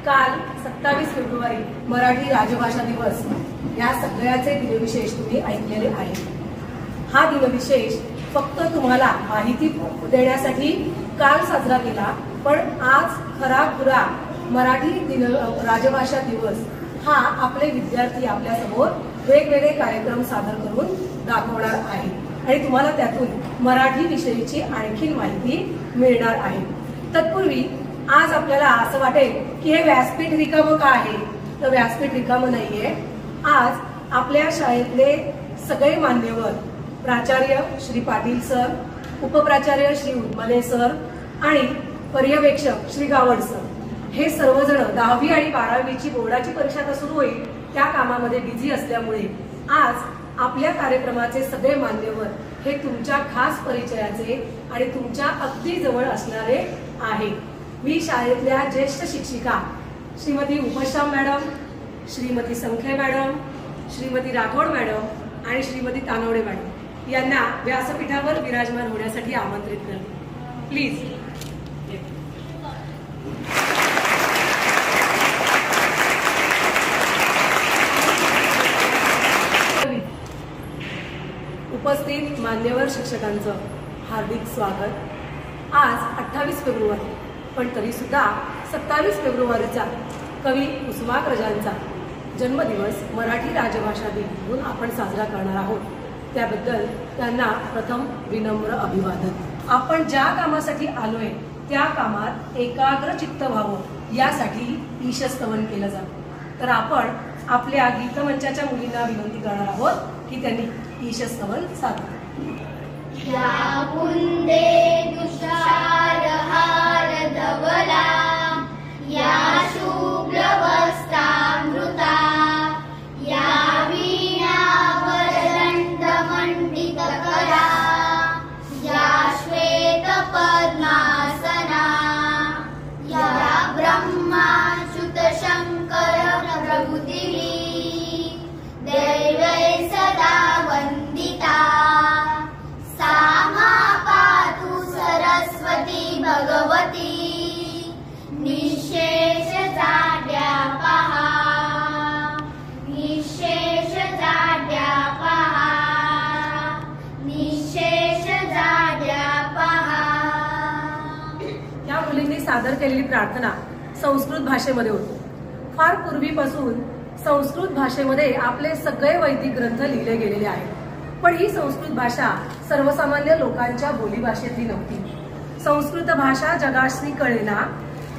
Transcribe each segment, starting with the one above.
काल 27 फेब्रुवारी मराठी राजभाषा दिवस या सगळ्याचे दिनविशेष तुम्ही ऐकलेले आहे। हा दिनविशेष फक्त तुम्हाला माहिती देण्यासाठी काल साजरा केला, पण आज खरा खुरा मराठी राजभाषा दिवस हा आपले विद्यार्थी आपल्या समोर वेगवेगळे कार्यक्रम सादर करून दाखवणार आहे आणि तुम्हाला त्यातून मराठी विषयीची आणखीन माहिती मिळणार आहे। तत्पूर्वी आज आपल्याला असं वाटेल की हे व्यासपीठ रिकामं का आहे, तर व्यासपीठ रिकामं नाहीये। आज आपल्या शाळेतले सगळे मान्यवर प्राचार्य श्री पाटील सर, उपप्राचार्य श्री उर्मले सर आणि पर्यवेक्षक श्री गावड सर हे सर्वजण 10वी आणि 12वीची बोर्डाची परीक्षा तर सुरू होईल त्या कामामध्ये बिझी असल्यामुळे आज आपल्या कार्यक्रमाचे सगळे मान्यवर हे तुमच्या खास परिचयाचे आणि तुमच्या अगदी जवळ असणारे आहे। मी शाळेतल्या ज्येष्ठ शिक्षिका श्रीमती उपश्राम मॅडम, श्रीमती संखे मॅडम, श्रीमती राठोड मॅडम आणि श्रीमती तानवडे मॅडम यांना व्यासपीठावर विराजमान होण्यासाठी आमंत्रित करते। प्लीज। उपस्थित मान्यवर शिक्षकांचं हार्दिक स्वागत। आज 28 फेब्रुवारी, पण तरी सुद्धा 27 फेब्रुवारीचा कवी कुसुमाग्रजांचा जन्मदिवस मराठी राजभाषा दिन म्हणून आपण साजरा करणार आहोत। त्याबद्दल त्यांना प्रथम विनम्र अभिवादन। आपण ज्या कामासाठी आलोय त्या कामात एकाग्र चित्त व्हावं यासाठी ईशस्तवन केलं जातं। तर आपण आपल्या गीतमंचाच्या मुलींना विनंती करणार आहोत की त्यांनी ईशस्तवन साधं। या कुंदे तुषार हार धवला, या शुभ्र वस्त्रामृता, या वीणा वरदंड मंडित करा, या श्वेत पद्मासना, या ब्रह्माच्युत शंकर प्रभुतिवी दैवै सदा वंदिता, सामा पातु सरस्वती भगवती, निशेष जाड्या पहा, निशेष जाड्या पहा, निशेष जाड्या पहा। या मुलींनी सादर केलेली प्रार्थना संस्कृत भाषेमध्ये होती। फार पूर्वीपासून संस्कृत भाषेमध्ये आपले सगळे वैदिक ग्रंथ लिहिले गेलेले आहेत, पण ही संस्कृत भाषा सर्वसामान्य लोकांच्या बोलीभाषेतली नव्हती। संस्कृत भाषा जगाशी कळेना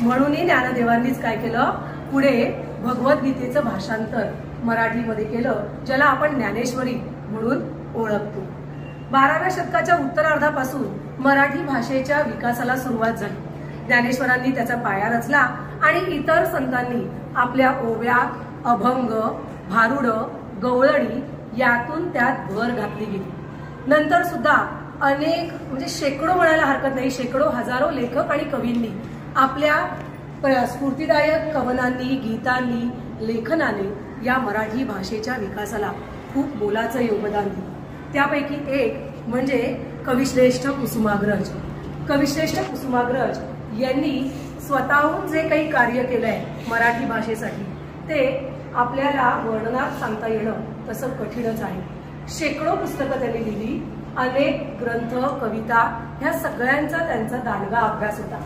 म्हणून ज्ञानदेवांनीच काय केलं, पुढे भगवद्गीतेचं भाषांतर मराठीमध्ये केलं, ज्याला आपण ज्ञानेश्वरी म्हणून ओळखतो। 12व्या शतकाच्या उत्तरार्धापासून मराठी भाषेच्या विकासाला सुरुवात झाली। ज्ञानेश्वरांनी त्याचा पाया रचला आणि इतर संतांनी आपल्या ओव्या, अभंग, भारुड, गवळणी यातून त्यात भर घातली गेली। नंतर सुद्धा अनेक म्हणजे शेकडो म्हणायला हरकत नाही, शेकडो हजारो लेखक आणि कवींनी आपल्या स्फूर्तिदायक कवनांनी, गीतांनी, लेखनाने या मराठी भाषेच्या विकासाला खूप मोलाचं योगदान दिलं। त्यापैकी एक म्हणजे कविश्रेष्ठ कुसुमाग्रज। कविश्रेष्ठ कुसुमाग्रज यांनी स्वतःहून जे काही कार्य केलंय मराठी भाषेसाठी ते आपल्याला वर्णनात सांगता येणं तसं कठीणच आहे। शेकडो पुस्तकं त्यांनी लिहिली, अनेक ग्रंथ, कविता ह्या सगळ्यांचा त्यांचा दांडगा अभ्यास होता।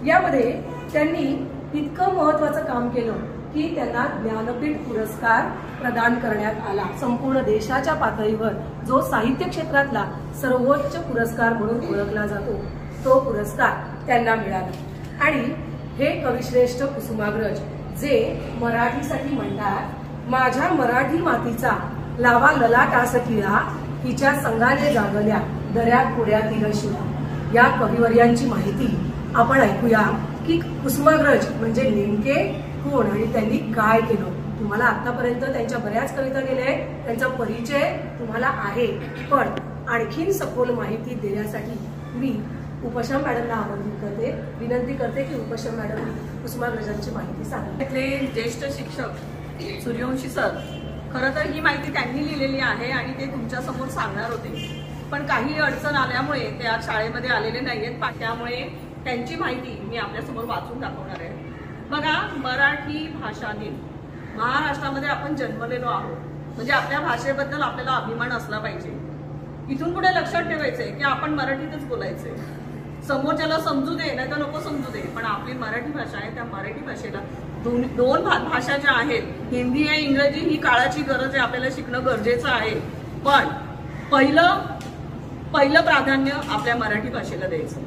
यामध्ये त्यांनी इतकं महत्वाचं काम केलं की त्यांना ज्ञानपीठ पुरस्कार प्रदान करण्यात आला। संपूर्ण देशाच्या पातळीवर जो साहित्य क्षेत्रातला सर्वोच्च पुरस्कार म्हणून ओळखला जातो तो पुरस्कार त्यांना मिळाला। आणि हे कविश्रेष्ठ कुसुमाग्रज जे मराठीसाठी म्हणतात, माझ्या मराठी मातीचा लावा ललाटास किळा, हिच्या संगाने जागल्या दऱ्या खोऱ्यातील शिळा। या कविवर्यांची माहिती आपण ऐकूया की कुसुमाग्रज म्हणजे नेमके कोण आणि त्यांनी काय केलं। तुम्हाला आतापर्यंत त्यांच्या बऱ्याच कविता गेल्या, त्यांचा परिचय तुम्हाला आहे, पण आणखीन सखोल माहिती देण्यासाठी मी उपश्राम मॅडमला आमंत्रित करते, विनंती करते की उपश्राम मॅडम कुसुमाग्रजांची माहिती सांगा। इथले ज्येष्ठ शिक्षक सूर्यवंशी सर, खरं तर ही माहिती त्यांनी लिहिलेली आहे आणि ते तुमच्या समोर सांगणार होते, पण काही अडचण आल्यामुळे ते आज शाळेमध्ये आलेले नाहीयेत, त्यामुळे त्यांची माहिती मी आपल्यासमोर वाचून दाखवणार आहे। बघा, मराठी भाषा दिन महाराष्ट्रामध्ये आपण जन्मलेलो आहोत, म्हणजे आपल्या भाषेबद्दल आपल्याला अभिमान असला पाहिजे. इथून पुढे लक्षात ठेवायचंय की आपण मराठीतच बोलायचंय. समोरच्याला समजू दे नाही तर नको समजू दे, पण आपली मराठी भाषा आहे, त्या मराठी भाषेला दोन भाषा ज्या आहेत, हिंदी आणि इंग्रजी, ही काळाची गरज आहे, आपल्याला शिकणं गरजेचं आहे. पण पहिलं प्राधान्य आपल्या मराठी भाषेला द्यायचं.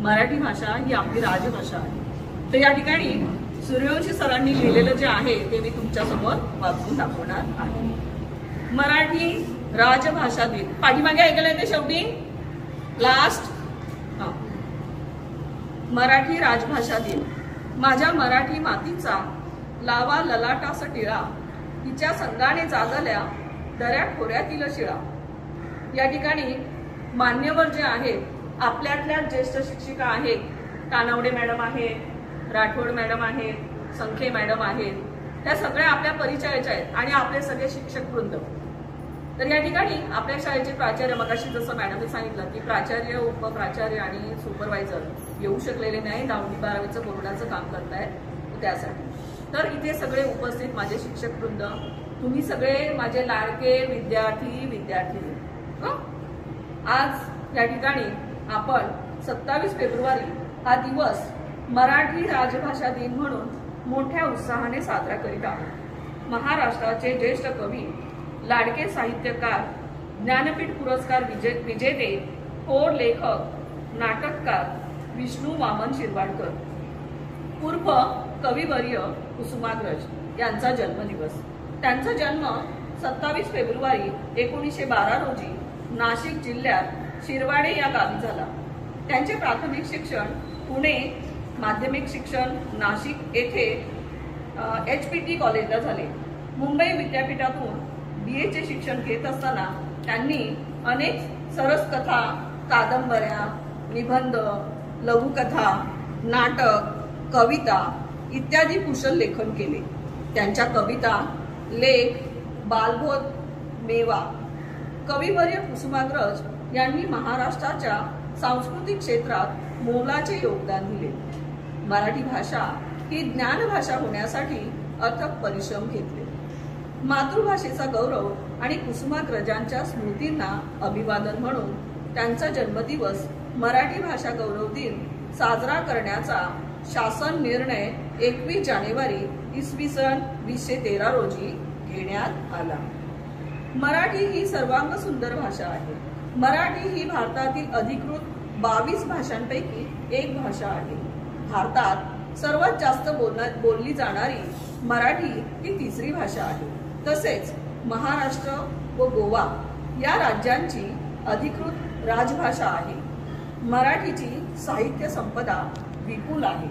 मराठी भाषा ही आपली राजभाषा आहे. तर या ठिकाणी सूर्यवंशी सरांनी लिहिलेलं जे आहे ते मी तुमच्या समोर वाचून दाखवणार आहे. मराठी राजभाषा दिन. पाठीमागे ऐकलं ते शेवटी लास्ट. मराठी राजभाषा दिन. माझ्या मराठी मातीचा लावा ललाटास टिळा, तिच्या संगाने जागल्या दऱ्या खोऱ्यातील शिळा. या ठिकाणी मान्यवर जे आहेत, आपल्यातल्या ज्येष्ठ शिक्षिका आहेत, कानवडे मॅडम आहेत, राठोड मॅडम आहेत, संखे मॅडम आहेत, त्या सगळ्या आपल्या परिचयाच्या आहेत आणि आपले सगळे शिक्षक वृंद. तर या ठिकाणी आपल्या शाळेचे प्राचार्य, मगाशी जसं मॅडमने सांगितलं की प्राचार्य, उपप्राचार्य आणि सुपरवायझर येऊ शकलेले नाही, 10वी 12वीचं कोरोनाचं काम करतायत त्यासाठी. तर इथे सगळे उपस्थित माझे शिक्षक वृंद, तुम्ही सगळे माझे लाडके विद्यार्थी. आज या ठिकाणी आपण 27 फेब्रुवारी हा दिवस मराठी राजभाषा दिन म्हणून मोठ्या उत्साहाने साजरा करीत आहोत. महाराष्ट्राचे ज्येष्ठ कवी, लाडके साहित्यकार, ज्ञानपीठ पुरस्कार विजेते, थोर लेखक, नाटककार विष्णू वामन शिरवाडकर उर्फ कविवर्य कुसुमाग्रज यांचा जन्मदिवस. त्यांचा जन्म 27 फेब्रुवारी 1912 रोजी नाशिक जिल्ह्यात शिरवाडे या गावी झाला. त्यांचे प्राथमिक शिक्षण पुणे, माध्यमिक शिक्षण नाशिक येथे HPT कॉलेजला झाले. मुंबई विद्यापीठातून BA चे शिक्षण घेत असताना त्यांनी अनेक सरस कथा, कादंबऱ्या, निबंध, लघुकथा, नाटक, कविता इत्यादी कुशल लेखन केले. त्यांच्या कविता, लेख, बालबोध, मेवा. कविवर्य कुसुमाग्रज यांनी महाराष्ट्राच्या सांस्कृतिक क्षेत्रात मोलाचे योगदान दिले. मराठी भाषा ही ज्ञानभाषा होण्यासाठी अथक परिश्रम घेतले. मातृभाषेचा गौरव आणि कुसुमाग्रजांच्या स्मृतींना अभिवादन म्हणून त्यांचा जन्मदिवस मराठी भाषा गौरव दिन साजरा करण्याचा शासन निर्णय 21 जानेवारी इसवी सन 2013 रोजी घेण्यात आला. मराठी ही सर्वांग सुंदर भाषा आहे. मराठी ही भारतातील अधिकृत 22 भाषांपैकी एक भाषा आहे. भारतात सर्वात जास्त बोलली जाणारी मराठी ही तिसरी भाषा आहे. तसेच महाराष्ट्र व गोवा या राज्यांची अधिकृत राजभाषा आहे. मराठीची साहित्य संपदा विपुल आहे.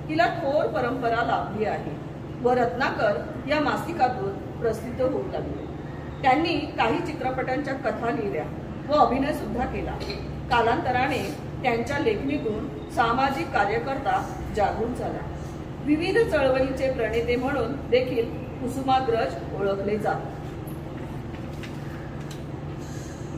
तिला थोर परंपरा लाभली आहे व रत्नाकर या मासिकातून प्रसिद्ध होऊ लागले. त्यांनी काही चित्रपटांच्या कथा लिहिल्या व अभिनय सुद्धा केला. कालांतराने त्यांच्या लेखणीतून सामाजिक कार्यकर्ता जागृत झाला. विविध चळवळीचे प्रणेते म्हणून देखील कुसुमाग्रज ओळखले जातात.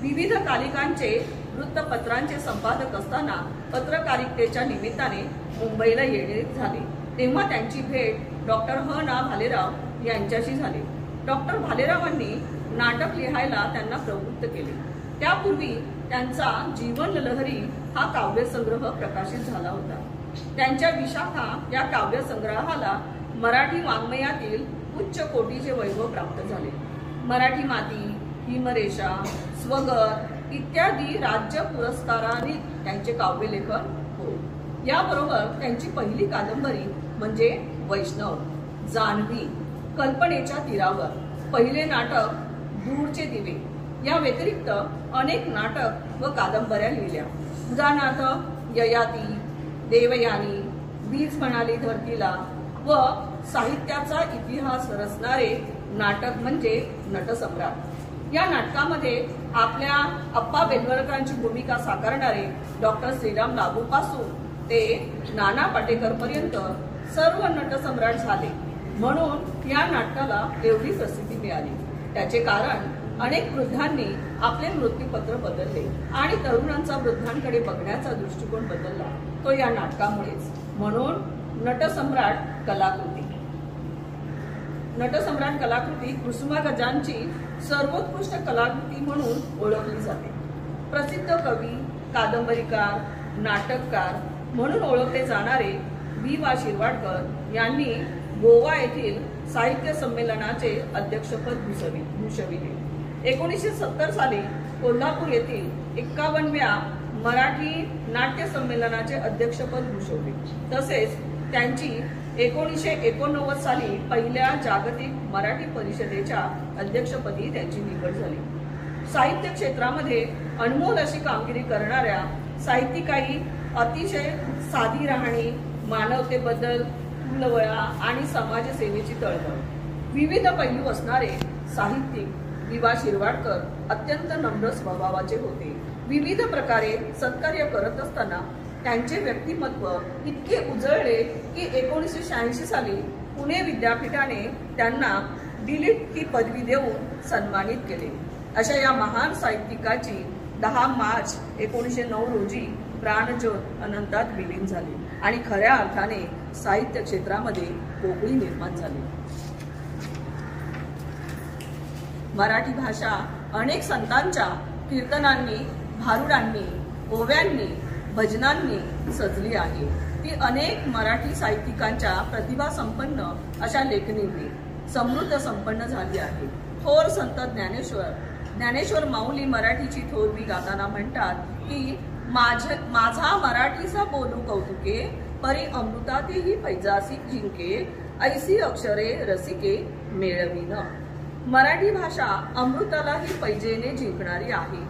विविध कालिकांचे वृत्तपत्रांचे संपादक असताना पत्रकारितेच्या निमित्ताने मुंबईला येणे झाले. तेव्हा त्यांची भेट डॉक्टर ह.ना. भालेराव यांच्याशी झाली. डॉक्टर भालेरावांनी नाटक लिहायला त्यांना प्रवृत्त केले. त्यापूर्वी त्यांचा जीवन लहरी हा काव्यसंग्रह प्रकाशित झाला होता. त्यांच्या विशाखा या काव्यसंग्रहाला मराठी वाङ्मयातील उच्च कोटीचे वैभव प्राप्त झाले. मराठी माती, हिमरेषा, स्वगत इत्यादी राज्य पुरस्काराने त्यांचे काव्यलेखन होते. याबरोबर त्यांची पहिली कादंबरी म्हणजे वैष्णव, जान्हवी, कल्पनेच्या तीरावर, पहिले नाटक दूरचे दिवे या व्यतिरिक्त अनेक नाटक व कादंबऱ्या लिहिल्या. उदाहरणार्थ ययाती, देवयानी, वीज म्हणाली धरतीला व साहित्याचा इतिहास रचणारे नाटक म्हणजे नटसम्राट. या नाटकामध्ये आपल्या अप्पा बेलवलकरांची भूमिका साकारणारे डॉक्टर श्रीराम लागू पासून ते नाना पाटेकर पर्यंत सर्व नटसम्राट झाले. म्हणून या नाटकाला एवढी प्रसिद्धी मिळाली. त्याचे कारण अनेक वृद्धांनी आपले मृत्यूपत्र बदलले आणि तरुणांचा वृद्धांकडे बघण्याचा दृष्टिकोन बदलला तो या नाटकामुळेच. म्हणून नटसम्राट कलाकृती. नटसम्राट कलाकृती कुसुमाग्रजांची सर्वोत्कृष्ट कलाकृती म्हणून ओळखली जाते. प्रसिद्ध कवी, कादंबरीकार, नाटककार म्हणून ओळखले जाणारे वा शिरवाडकर यांनी गोवा येथील साहित्य संमेलनाचे अध्यक्षपद भूषविले. 1970 साली कोल्हापूर येथील 51व्या मराठी नाट्य संमेलनाचे अध्यक्षपद भूषवले. तसेच त्यांची 1989 साली पहिल्या जागतिक मराठी परिषदेच्या अध्यक्षपदी त्यांची निवड झाली. साहित्य क्षेत्रामध्ये अनमोल अशी कामगिरी करणाऱ्या साहित्यिकांनी अतिशय साधी राहणी, मानवतेबद्दल फुलवळा आणि समाजसेवेची तळमळ, विविध पैलू असणारे साहित्यिक वा शिरवाडकर अत्यंत नम्र स्वभावाचे होते. विविध प्रकारे सत्कार्य करत असताना त्यांचे व्यक्तिमत्व इतके उजळले की 1986 साली पुणे विद्यापीठाने त्यांना डिलीट ही पदवी देऊन सन्मानित केले. अशा या महान साहित्यिकाची 10 मार्च 1909 रोजी प्राणज्योत अनंतात विलीन झाली आणि खऱ्या अर्थाने साहित्य क्षेत्रामध्ये पोकळी निर्माण झाली. मराठी भाषा अनेक संतांच्या कीर्तनांनी, भारुडांनी, ओव्यांनी, भजनांनी सजली आहे. ती अनेक मराठी साहित्यिकांच्या प्रतिभा संपन्न अशा लेखणींनी समृद्ध संपन्न झाली आहे. थोर संत ज्ञानेश्वर माऊली मराठीची थोरवी गाताना म्हणतात की माझा मराठीचा बोलू कौतुके, परी अमृतातेही पैजासी जिंके, ऐसी अक्षरे रसिके मेळवीन. मराठी भाषा अमृतालाही पैजेने जिंकणारी आहे.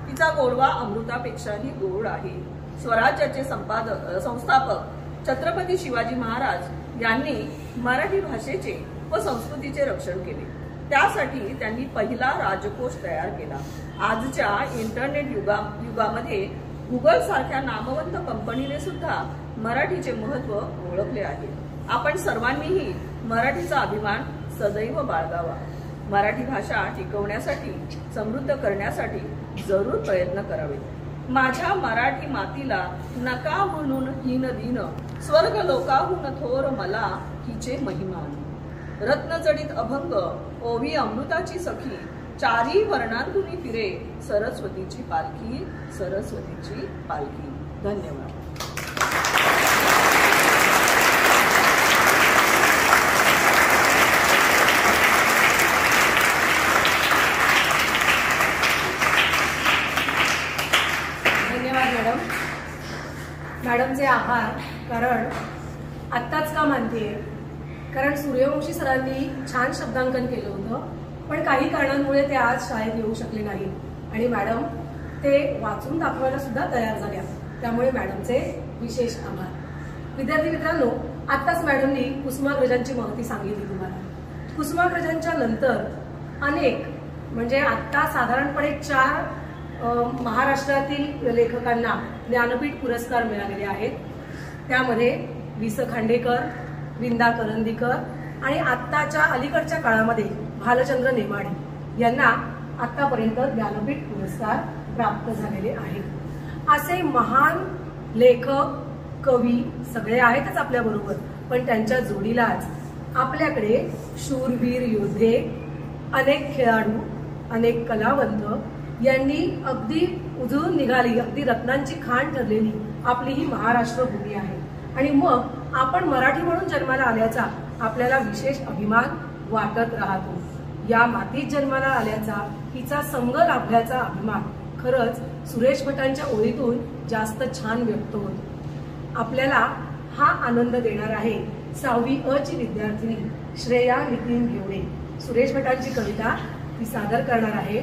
तिचा गोडवा अमृतापेक्षाही गोड आहे. स्वराज्याचे संस्थापक छत्रपती शिवाजी महाराज यांनी मराठी भाषेचे व संस्कृतीचे रक्षण केले. त्यासाठी त्यांनी पहिला राजकोश तयार केला. आजच्या इंटरनेट युगामध्ये गुगल सारख्या नामवंत कंपनीने सुद्धा मराठीचे महत्त्व ओळखले आहे. आपण सर्वांनीही मराठीचा अभिमान सदैव बाळगावा. मराठी भाषा टिकवण्यासाठी, समृद्ध करण्यासाठी जरूर प्रयत्न करावे. माझ्या मराठी मातीला नका म्हणून हीन दिन, स्वर्ग लोकाहून थोर मला हिचे महिमान. रत्नजडित अभंग, ओवी अमृताची सखी, चारी वर्णांतून फिरे सरस्वतीची पालखी, सरस्वतीची पालखी. धन्यवाद. मॅडमचे आभार. कारण आत्ताच का मानतेय, कारण सूर्यवंशी सरांनी छान शब्दांकन केलं होतं, पण काही कारणांमुळे ते आज शाळेत येऊ शकले नाही आणि मॅडम ते वाचून दाखवायला सुद्धा तयार झाल्या. त्यामुळे मॅडमचे विशेष आभार. विद्यार्थी मित्रांनो, आत्ताच मॅडमनी कुसुमाग्रजांची महती सांगितली तुम्हाला. कुसुमाग्रजांच्या नंतर अनेक, म्हणजे आत्ता साधारणपणे 4 महाराष्ट्रातील लेखकांना ज्ञानपीठ पुरस्कार मिळालेले आहेत. त्यामध्ये वि. स. खांडेकर, विंदा करंदीकर आणि आत्ताच्या अलीकडच्या काळामध्ये भालचंद्र नेमाडे यांना आतापर्यंत ज्ञानपीठ पुरस्कार प्राप्त झालेले आहेत. असे महान लेखक, कवी सगळे आहेतच आपल्याबरोबर, पण त्यांच्या जोडीलाच आपल्याकडे शूरवीर योद्धे, अनेक खेळाडू, अनेक कलावंत यांनी अगदी उजळून निघाली, अगदी रत्नांची खाण ठरलेली आपली ही महाराष्ट्र भूमी आहे. आणि मग आपण मराठी म्हणून जन्माला आल्याचा आपल्याला विशेष अभिमान वाटत राहतो. या मातीत जन्माला आल्याचा, हिचा संग लाभल्याचा अभिमान खरंच सुरेश भटांच्या ओळीतून जास्त छान व्यक्त होतो. आपल्याला हा आनंद देणार आहे 6वी अ ची विद्यार्थिनी श्रेया नितीन घेवडे. सुरेश भटांची कविता ती सादर करणार आहे.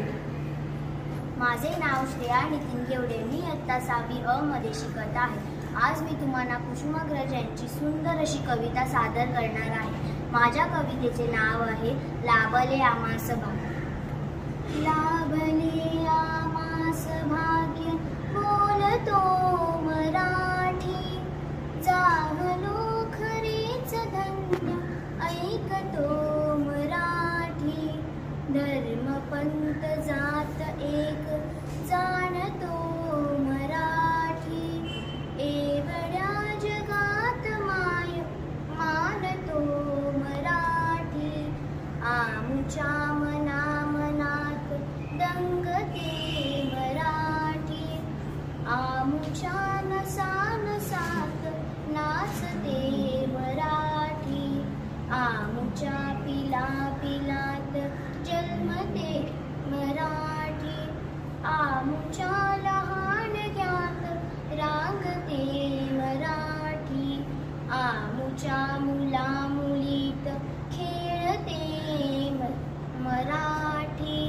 माझे नाव श्रेया नितीन घेवडे. मी इयत्ता 6वी अ मध्ये शिकत आहे. आज मी तुम्हाला कुसुमाग्रज यांची सुंदर अशी कविता सादर करणार आहे. माझ्या कवितेचे नाव आहे लाभले आमास भाग्य. लाभले आमास भाग्य, बोलतो मराठी, जागलो खरेच धन्य, ऐकतो मराठी. धर्म पंथ जात एक, जाणतो मराठी. एवढ्या जगात माय आमुच्या पिला पिलात जन्मते मराठी, आमुच्या लहान ग्यात रांगते मराठी, आमुच्या मुला मुलीत खेळते मराठी,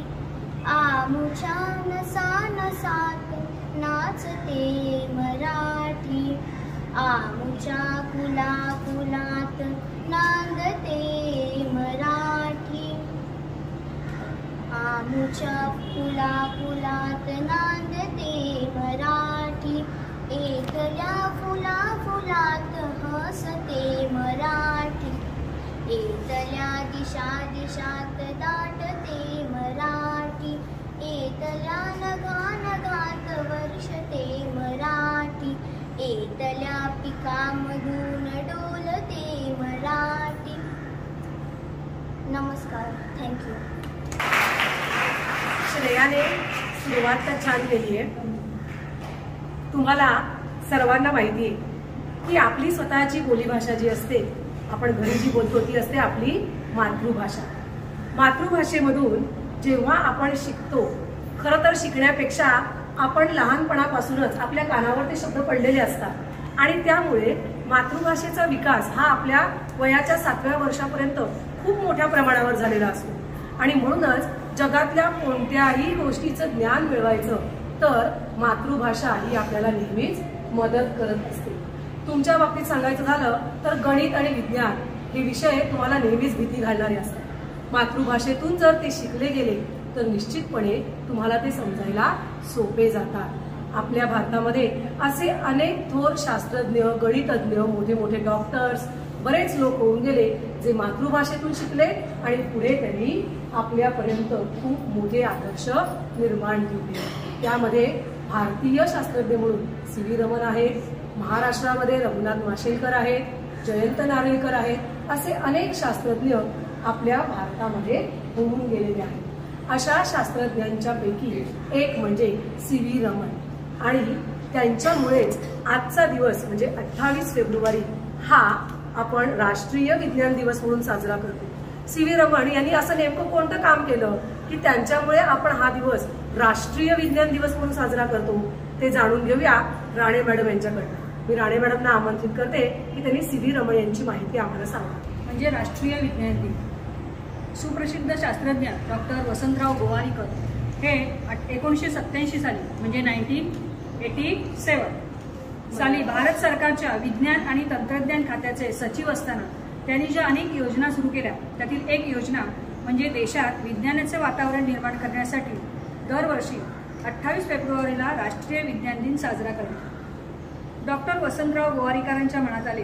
आमुच्या नसा नसात नाचते मराठी, आमुच्या कुला कुलात नांदते मराठी, आमुच्या कुला कुलात नांदते मराठी, एकल्या फुला फुलात हसते मराठी, एकल्या दिशा दिशात दाटते मराठी, एकल्या नगा नगात वर्षते मराठी, एकल्या पिकामधून डोलते मराठी. नमस्कार. थँक्यू. श्रेयाने सुरुवात तर छान केली आहे. तुम्हाला सर्वांना माहिती आहे की आपली स्वतःची बोलीभाषा जी असते, आपण घरी जी बोलतो ती असते आपली मातृभाषा. मातृभाषेमधून जेव्हा आपण शिकतो, खरं तर शिकण्यापेक्षा आपण लहानपणापासूनच आपल्या कानावर ते शब्द पडलेले असतात आणि त्यामुळे मातृभाषेचा विकास हा आपल्या वयाच्या 7व्या वर्षापर्यंत खूप मोठ्या प्रमाणावर झालेला असतो. आणि म्हणूनच जगातल्या कोणत्याही गोष्टीचं ज्ञान मिळवायचं तर मातृभाषा ही आपल्याला नेहमीच मदत करत असते. तुमच्या बाबतीत सांगायचं झालं तर गणित आणि विज्ञान हे विषय तुम्हाला नेहमीच भीती घालणारे असतात. मातृभाषेतून जर ते शिकले गेले तर निश्चितपणे तुम्हाला ते समजायला सोपे जातात. आपल्या भारतामध्ये असे अनेक थोर शास्त्रज्ञ, गणितज्ञ, मोठे मोठे डॉक्टर्स, बरेच लोक होऊन गेले जे मातृभाषेतून शिकले आणि पुढे त्यांनी आपल्यापर्यंत खूप मोठे आदर्श निर्माण केले. त्यामध्ये भारतीय शास्त्रज्ञ म्हणून सी.व्ही. रमण आहेत, महाराष्ट्रामध्ये रघुनाथ माशेलकर आहेत, जयंत नारळीकर आहेत, असे अनेक शास्त्रज्ञ आपल्या भारतामध्ये होऊन गेलेले आहेत. अशा शास्त्रज्ञांच्या पैकी एक म्हणजे सी.व्ही. रमण आणि त्यांच्यामुळेच आजचा दिवस म्हणजे 28 फेब्रुवारी हा आपण राष्ट्रीय विज्ञान दिवस म्हणून साजरा करतो. सी.व्ही. रमण यांनी असं नेमकं कोणतं काम केलं की त्यांच्यामुळे आपण हा दिवस राष्ट्रीय विज्ञान दिवस म्हणून साजरा करतो, ते जाणून घेऊया राणे मॅडम यांच्याकडनं. मी राणे मॅडमना आमंत्रित करते की त्यांनी सी.व्ही. रमण यांची माहिती आम्हाला सांगा. म्हणजे राष्ट्रीय विज्ञान दिन. सुप्रसिद्ध शास्त्रज्ञ डॉक्टर वसंतराव गोवारीकर हे 1987 साली म्हणजे 1987 साली भारत सरकारच्या विज्ञान आणि तंत्रज्ञान खात्याचे सचिव असताना त्यांनी ज्या अनेक योजना सुरू केल्या त्यातील एक योजना म्हणजे देशात विज्ञानाचे वातावरण निर्माण करण्यासाठी दरवर्षी 28 फेब्रुवारीला राष्ट्रीय विज्ञान दिन साजरा करणे. डॉक्टर वसंतराव गोवारीकरांच्या मनात आले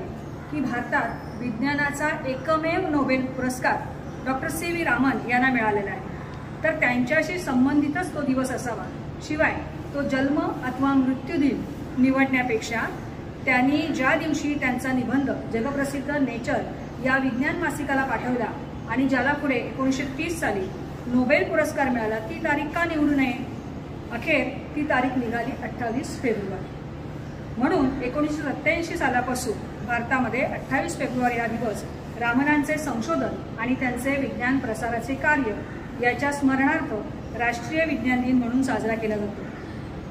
की भारतात विज्ञानाचा एकमेव नोबेल पुरस्कार डॉक्टर सी.व्ही. रामन यांना मिळालेला आहे, तर त्यांच्याशी संबंधितच तो दिवस असावा. शिवाय तो जन्म अथवा मृत्यू दिन निवडण्यापेक्षा त्यांनी ज्या दिवशी त्यांचा निबंध जगप्रसिद्ध नेचर या विज्ञान मासिकाला पाठवला आणि ज्याला पुढे 1930 साली नोबेल पुरस्कार मिळाला ती तारीख का निवडू नये. अखेर ती तारीख निघाली 28 फेब्रुवारी. म्हणून 1987 सालापासून भारतामध्ये 28 फेब्रुवारी हा दिवस रामनांचे संशोधन आणि त्यांचे विज्ञान प्रसाराचे कार्य याच्या स्मरणार्थ राष्ट्रीय विज्ञान दिन म्हणून साजरा केला जातो.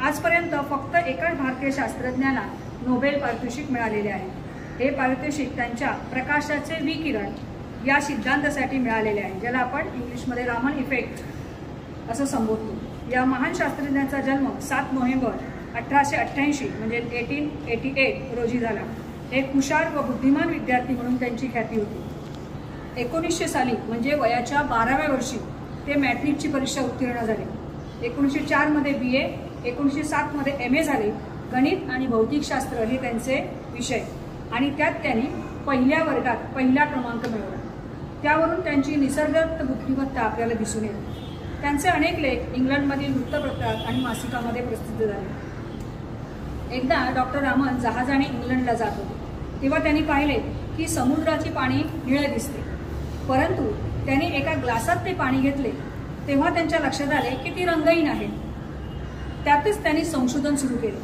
आजपर्यंत फक्त एकाच भारतीय शास्त्रज्ञाला नोबेल पारितोषिक मिळालेले आहे. हे पारितोषिक त्यांच्या प्रकाशाचे विकिरण या सिद्धांतासाठी मिळालेले आहे, ज्याला आपण इंग्लिशमध्ये रामन इफेक्ट असं संबोधतो. या महान शास्त्रज्ञाचा जन्म 7 नोव्हेंबर 1888 म्हणजे 1888 रोजी झाला. एक हुशार व बुद्धिमान विद्यार्थी म्हणून त्यांची ख्याती होती. 1900 साली म्हणजे वयाच्या 12व्या वर्षी ते मॅट्रिकची परीक्षा उत्तीर्ण झाले. 1904 मध्ये BA, 1907 मध्ये MA झाले. गणित आणि भौतिकशास्त्र हे त्यांचे विषय आणि त्यात त्यांनी पहिल्या वर्गात पहिला क्रमांक मिळवला. त्यावरून त्यांची निसर्गदत्त बुद्धिमत्ता आपल्याला दिसून येते. त्यांचे अनेक लेख इंग्लंडमधील वृत्तपत्रात आणि मासिकामध्ये प्रसिद्ध झाले. एकदा डॉक्टर रामन जहाजाने इंग्लंडला जात होते तेव्हा त्यांनी पाहिले की समुद्राची पाणी निळे दिसते, परंतु त्यांनी एका ग्लासात ते पाणी घेतले तेव्हा त्यांच्या लक्षात आले की ती रंगहीन आहे. त्यातच त्यांनी संशोधन सुरू केले.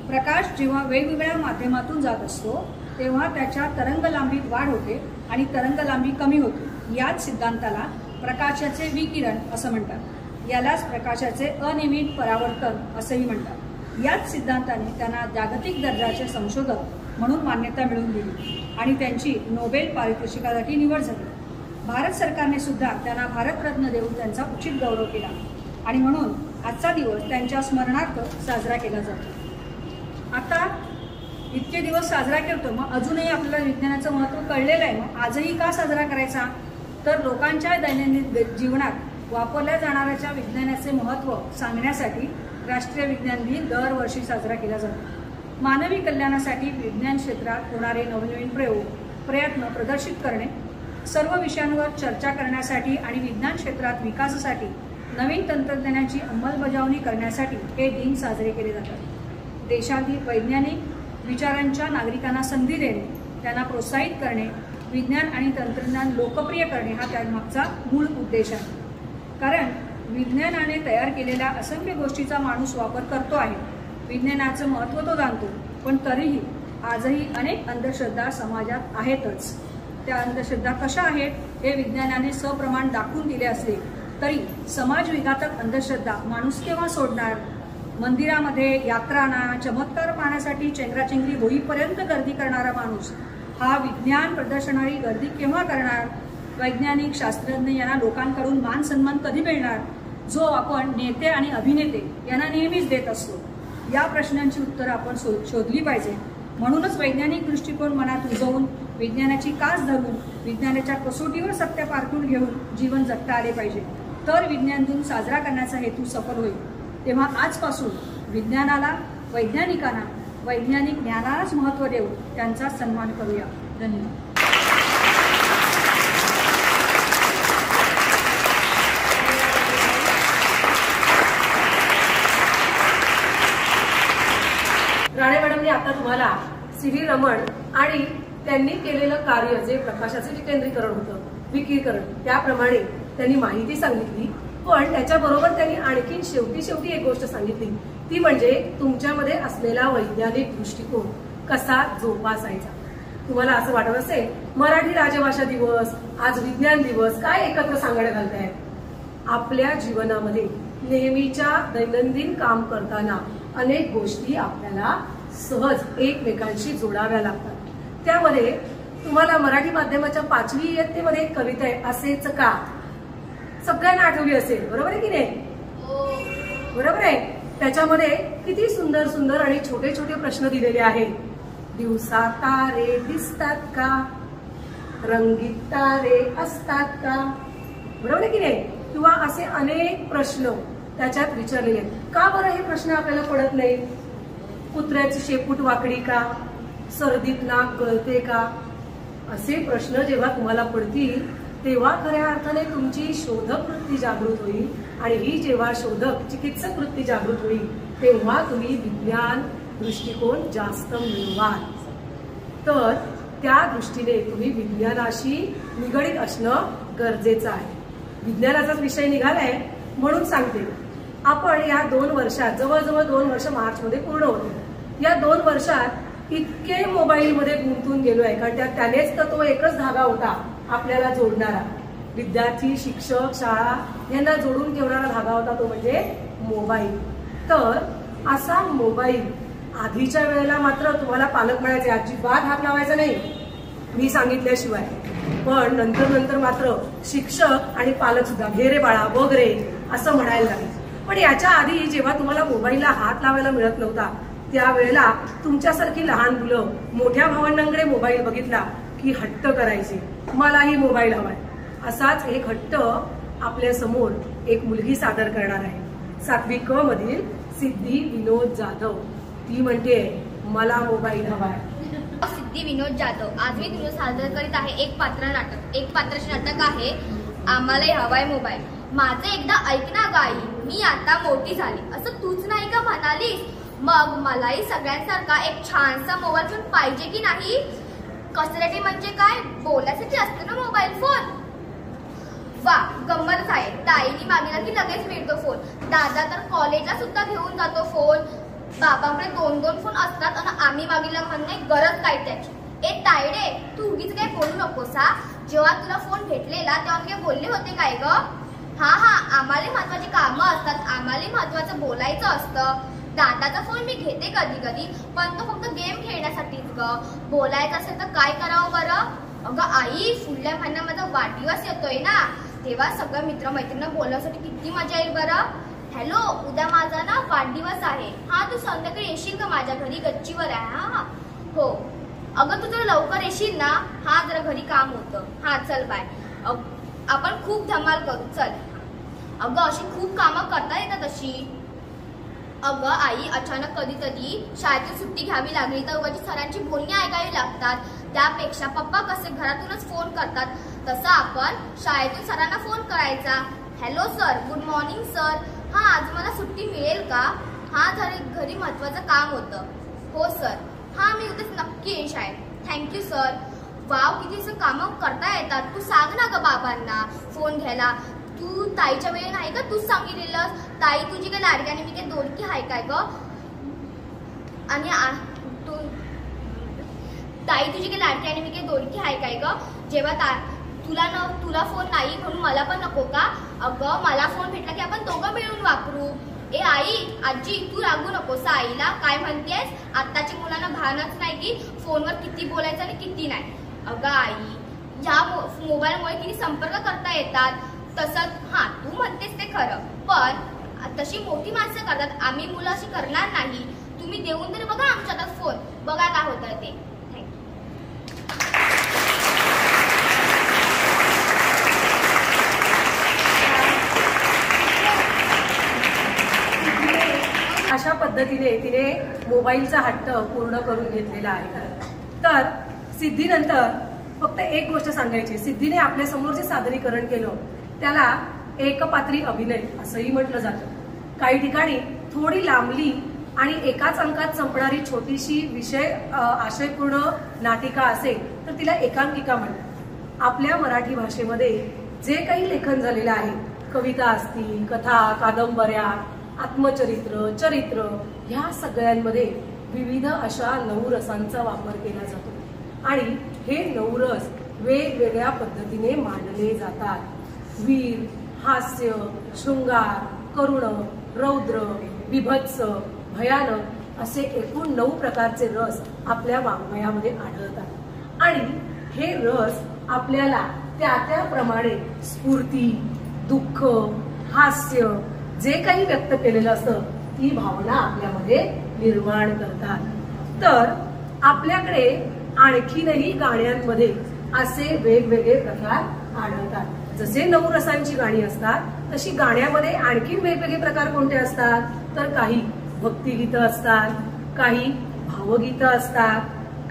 प्रकाश जेव्हा वेगवेगळ्या माध्यमातून जात असतो तेव्हा त्याच्या तरंगलांबीत वाढ होते आणि तरंगलांबी कमी होते. याच सिद्धांताला प्रकाशाचे विकिरण असं म्हणतात. यालाच प्रकाशाचे अनियमित परावर्तन असेही म्हणतात. याच सिद्धांताने त्यांना जागतिक दर्जाचे संशोधक म्हणून मान्यता मिळवून दिली आणि त्यांची नोबेल पारितोषिकासाठी निवड झाली. भारत सरकारने सुद्धा त्यांना भारतरत्न देऊन त्यांचा उचित गौरव केला आणि म्हणून आजचा दिवस त्यांच्या स्मरणार्थ साजरा केला जातो. आता इतके दिवस साजरा करतो, मग अजूनही आपल्याला विज्ञानाचं महत्त्व कळलेलं आहे. मग आजही का साजरा करायचा? तर लोकांच्या दैनंदिन जीवनात वापरल्या जाणाऱ्याच्या विज्ञानाचे महत्त्व सांगण्यासाठी राष्ट्रीय विज्ञान दिन दरवर्षी साजरा केला जातो. मानवी कल्याणासाठी विज्ञान क्षेत्रात होणारे नवनवीन प्रयत्न प्रदर्शित करणे, सर्व विषयांवर चर्चा करण्यासाठी आणि विज्ञान क्षेत्रात विकासासाठी नवीन तंत्रज्ञानाची अंमलबजावणी करण्यासाठी हे दिन साजरे केले जातात. देशातील वैज्ञानिक विचारांच्या नागरिकांना संधी देणे, त्यांना प्रोत्साहित करणे, विज्ञान आणि तंत्रज्ञान लोकप्रिय करणे हा त्यामागचा मूळ उद्देश आहे. कारण विज्ञानाने तयार केलेल्या असंख्य गोष्टीचा माणूस वापर करतो आहे. विज्ञानाचं महत्त्व तो जाणतो, पण तरीही आजही अनेक अंधश्रद्धा समाजात आहेतच. त्या अंधश्रद्धा कशा आहेत हे विज्ञानाने सप्रमाण दाखवून दिले असले तरी समाजविघातक अंधश्रद्धा माणूस केव्हा सोडणार? मंदिरामध्ये यात्रांना चमत्कार पाहण्यासाठी चेंगराचेंगरी होईपर्यंत गर्दी करणारा माणूस हा विज्ञान प्रदर्शनाची गर्दी केव्हा करणार? वैज्ञानिक शास्त्रज्ञ यांना लोकांकडून मान सन्मान कधी मिळणार, जो आपण नेते आणि अभिनेते यांना नेहमीच देत असतो? या प्रश्नांची उत्तरं आपण शोधली पाहिजे. म्हणूनच वैज्ञानिक दृष्टिकोन मनात रुजवून, विज्ञानाची कास धरून, विज्ञानाच्या कसोटीवर सत्य पारखून घेऊन जीवन जगता आले पाहिजे. तर विज्ञान दिन साजरा करण्याचा हेतू सफल होईल. तेव्हा आजपासून विज्ञानाला, वैज्ञानिकांना, वैज्ञानिक ज्ञानालाच महत्त्व देऊन त्यांचा सन्मान करूया. धन्यवाद. राणे मॅडमने आता तुम्हाला सी.व्ही. रमण आणि त्यांनी केलेलं कार्य, जे प्रकाशाचे विकेंद्रीकरण होतं, विकिरण, त्याप्रमाणे त्यांनी माहिती सांगितली. पण त्याच्याबरोबर त्यांनी आणखी शेवटी एक गोष्ट सांगितली, ती म्हणजे तुमच्यामध्ये असलेला वैज्ञानिक दृष्टिकोन कसा जोपासायचा. तुम्हाला असं वाटत असेल मराठी राजभाषा दिवस, आज विज्ञान दिवस, काय एकत्र सांगण्यात घालताय? आपल्या जीवनामध्ये नेहमीच्या दैनंदिन काम करताना अनेक गोष्टी आपल्याला सहज एकमेकांशी जोडाव्या लागतात. त्यामध्ये तुम्हाला मराठी माध्यमाच्या 5वी इयत्तेमध्ये एक कविता आहे, असेच का, सगळ्यांना आठवली असेल, बरोबर आहे की नाही? बरोबर आहे. त्याच्यामध्ये किती सुंदर सुंदर आणि छोटे छोटे प्रश्न दिलेले आहेत. दिवसा तारे दिसतात का, रंगीत तारे असतात का, बरोबर आहे की नाही? किंवा असे अनेक प्रश्न त्याच्यात विचारलेले आहेत. का बरं हे प्रश्न आपल्याला पडत नाही? कुत्र्याची शेपूट वाकडी का, सर्दीत नाक गळते का, असे प्रश्न जेव्हा तुम्हाला पडतील तेव्हा खऱ्या अर्थाने तुमची शोधक वृत्ती जागृत होईल. आणि ही जेव्हा शोधक चिकित्सक वृत्ती जागृत होईल तेव्हा तुम्ही विज्ञान दृष्टिकोन जास्त मिळवाल. तर त्या दृष्टीने तुम्ही विज्ञानाशी निगडीत असणं गरजेचं आहे. विज्ञानाचाच विषय निघालाय म्हणून सांगते. आपण या 2 वर्षात, जवळजवळ 2 वर्ष मार्चमध्ये पूर्ण होते, या 2 वर्षात इतके मोबाईलमध्ये गुंतून गेलो आहे. कारण त्यानेच तर तो एकच धागा होता आपल्याला जोडणारा. विद्यार्थी, शिक्षक, शाळा यांना जोडून ठेवणारा धागा होता तो म्हणजे मोबाईल. तर असा मोबाईल आधीच्या वेळेला मात्र तुम्हाला पालक म्हणायचे अजिबात हात लावायचा नाही मी सांगितल्याशिवाय, पण नंतर मात्र शिक्षक आणि पालक सुद्धा घे रे बाळा बघ रे असं म्हणायला लागले. पण याच्या आधी जेव्हा तुम्हाला मोबाईलला हात लावायला मिळत नव्हता त्यावेळेला तुमच्यासारखी लहान मुलं मोठ्या भावंडांकडे मोबाईल बघितला की हट्ट करायचे, मलाही मोबाईल हवाय. असाच एक हट्ट आपल्या समोर एक मुलगी सादर करणार आहे. 7वी क मधील सिद्धी विनोद जाधव. ती म्हणते मला मोबाईल हवाय. सिद्धी विनोद जाधव, आज मी तुला सादर करीत आहे एक पात्राचे नाटक आहे आम्हालाही हवाय मोबाईल. माझं एकदा ऐक ना गाई, मी आता मोठी झाली असं तूच नाही का म्हणालीस? मग मलाही सगळ्यांसारखा एक छानसा मोबाईल फोन पाहिजे की नाही? कसल्यासाठी म्हणजे काय, बोलायसाठी असतो ना मोबाईल फोन. वा गंमतच आहे, ताईने मागितला की लगेच मिळतो फोन. दादा तर कॉलेजला सुद्धा घेऊन जातो फोन. बाबांकडे 2 फोन असतात आणि आम्ही मागितला म्हणणे गरज काय त्याची. ए तायडे, तू उगीच काही बोलू नकोस हा. जेव्हा तुला फोन भेटलेला तेव्हा मी काय बोलले होते काय ग? हा आम्हाला महत्वाची कामं असतात, आम्हाला महत्वाचं बोलायचं असतं. दादाचा फोन मी घेते कधी कधी, पण तो फक्त गेम खेळण्यासाठीच ग. बोलायचं असेल तर काय करावं बरं? अगं आई, पुढल्या महिन्यात माझा वाढदिवस येतोय ना, तेव्हा सगळ्या मित्रमैत्रिणींना बोलण्यासाठी किती मजा येईल बरं. हॅलो, उद्या माझा ना वाढदिवस आहे. हा, तू संध्याकाळी येशील का माझ्या घरी? गच्चीवर आहे. हा हो. अगं, तू जरा लवकर येशील ना? हा, जरा घरी काम होतं. हा, चल बाय. आपण खूप धमाल करू, चल. अगं, अशी खूप कामं करता येतात अशी. अगं आई, अचानक कधीतरी शाळेतून सुट्टी घ्यावी लागली तर उगाची सरांची बोलणी ऐकावी लागतात. त्यापेक्षा पप्पा कसे घरातूनच फोन करतात, तसं आपण शाळेतून सरांना फोन करायचा. Hello sir, good morning sir. हा, आज मला सुट्टी मिळेल का? हा, घरी महत्वाचं काम होतं. हो सर. हा, मी उद्याच नक्की येईन शाळेत. Thank you sir. वाव, किती असं कामं करता येतात. तू सांग ना ग बाबांना फोन घ्यायला. तू ताईच्या वेळी नाही का तूच सांगितलेलं, ताई तुझी काय लाडकी आणि मी काय दोडकी आहे काय ग? आणि तू ताई तुझी काय लाडकी आणि मी काय दोडकी आहे काय ग? जेव्हा तुला फोन नाही म्हणून मला पण नको का? अगं, मला फोन भेटला की आपण दोघं मिळून वापरू. ए आई, आजी, तू रागू नकोस आईला. काय म्हणतेस? आत्ताच्या मुलांना भानच नाही की फोनवर किती बोलायचं आणि किती नाही. अगं आई, या मोबाईलमुळे किती संपर्क करता येतात. तसंच हा, तू म्हणतेस ते खरं, पण तशी मोठी माणसं करतात. आम्ही मुलं अशी करणार नाही. तुम्ही देऊन तरी बघा आमच्या हातात फोन, बघा काय होतं ते. अशा पद्धतीने तिने मोबाईलचा हट्ट पूर्ण करून घेतलेला आहे. तर सिद्धीनंतर फक्त एक गोष्ट सांगायची. सिद्धीने आपल्या समोर जे सादरीकरण केलं त्याला एकपात्री अभिनय असंही म्हटलं जातं. काही ठिकाणी थोडी लांबली आणि एकाच अंकात संपणारी छोटीशी आशयपूर्ण नाटिका असेल तर तिला एकांकिका म्हणतात. आपल्या मराठी भाषेमध्ये जे काही लेखन झालेलं आहे, कविता असतील, कथा, कादंबऱ्या, आत्मचरित्र, चरित्र, ह्या सगळ्यांमध्ये विविध अशा 9 रसांचा वापर केला जातो आणि हे 9 रस वेगवेगळ्या पद्धतीने मांडले जातात. वीर, हास्य, शृंगार, करुण, रौद्र, बिभत्स, भयानक असे एकूण 9 प्रकारचे रस आपल्या वाङ्मयामध्ये आढळतात आणि हे रस आपल्याला त्याप्रमाणे स्फूर्ती, दुःख, हास्य जे काही व्यक्त केलेलं असतं ती भावना आपल्यामध्ये निर्माण करतात. तर आपल्याकडे आणखीनही गाण्यांमध्ये असे वेगवेगळे प्रकार आढळतात. जसे 9 रसांची गाणी असतात तशी गाण्यामध्ये आणखीन वेगवेगळे प्रकार कोणते असतात? तर काही भक्तिगीतं असतात, काही भावगीतं असतात,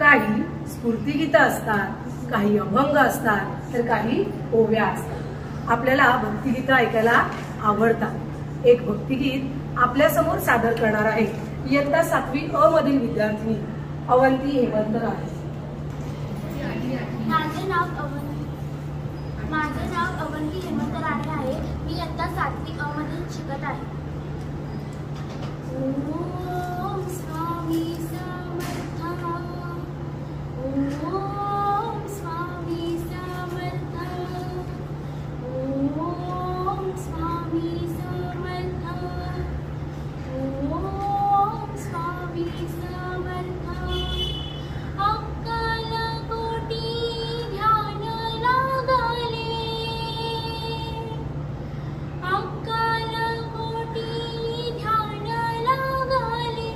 काही स्फूर्तिगीतं असतात, काही अभंग असतात, तर काही ओव्या असतात. आपल्याला भक्तिगीतं ऐकायला आवडतात. एक भक्तिगीत आपल्या समोर सादर करणार आहे इयत्ता 7वी अ मधील विद्यार्थिनी अवंती हेमंत राणे. माझे नाव अवंती हेमंत राणे आहे. मी इयत्ता 7वी अ मध्ये शिकत आहे. ओम स्वामी समर्थ, ओम स्वामी समर्थ, ओम स्वामी समर्थ, ओम स्वामी समर्थ. अक्कल कोटी ध्यान लागले, अक्कल कोटी ध्यान लागले.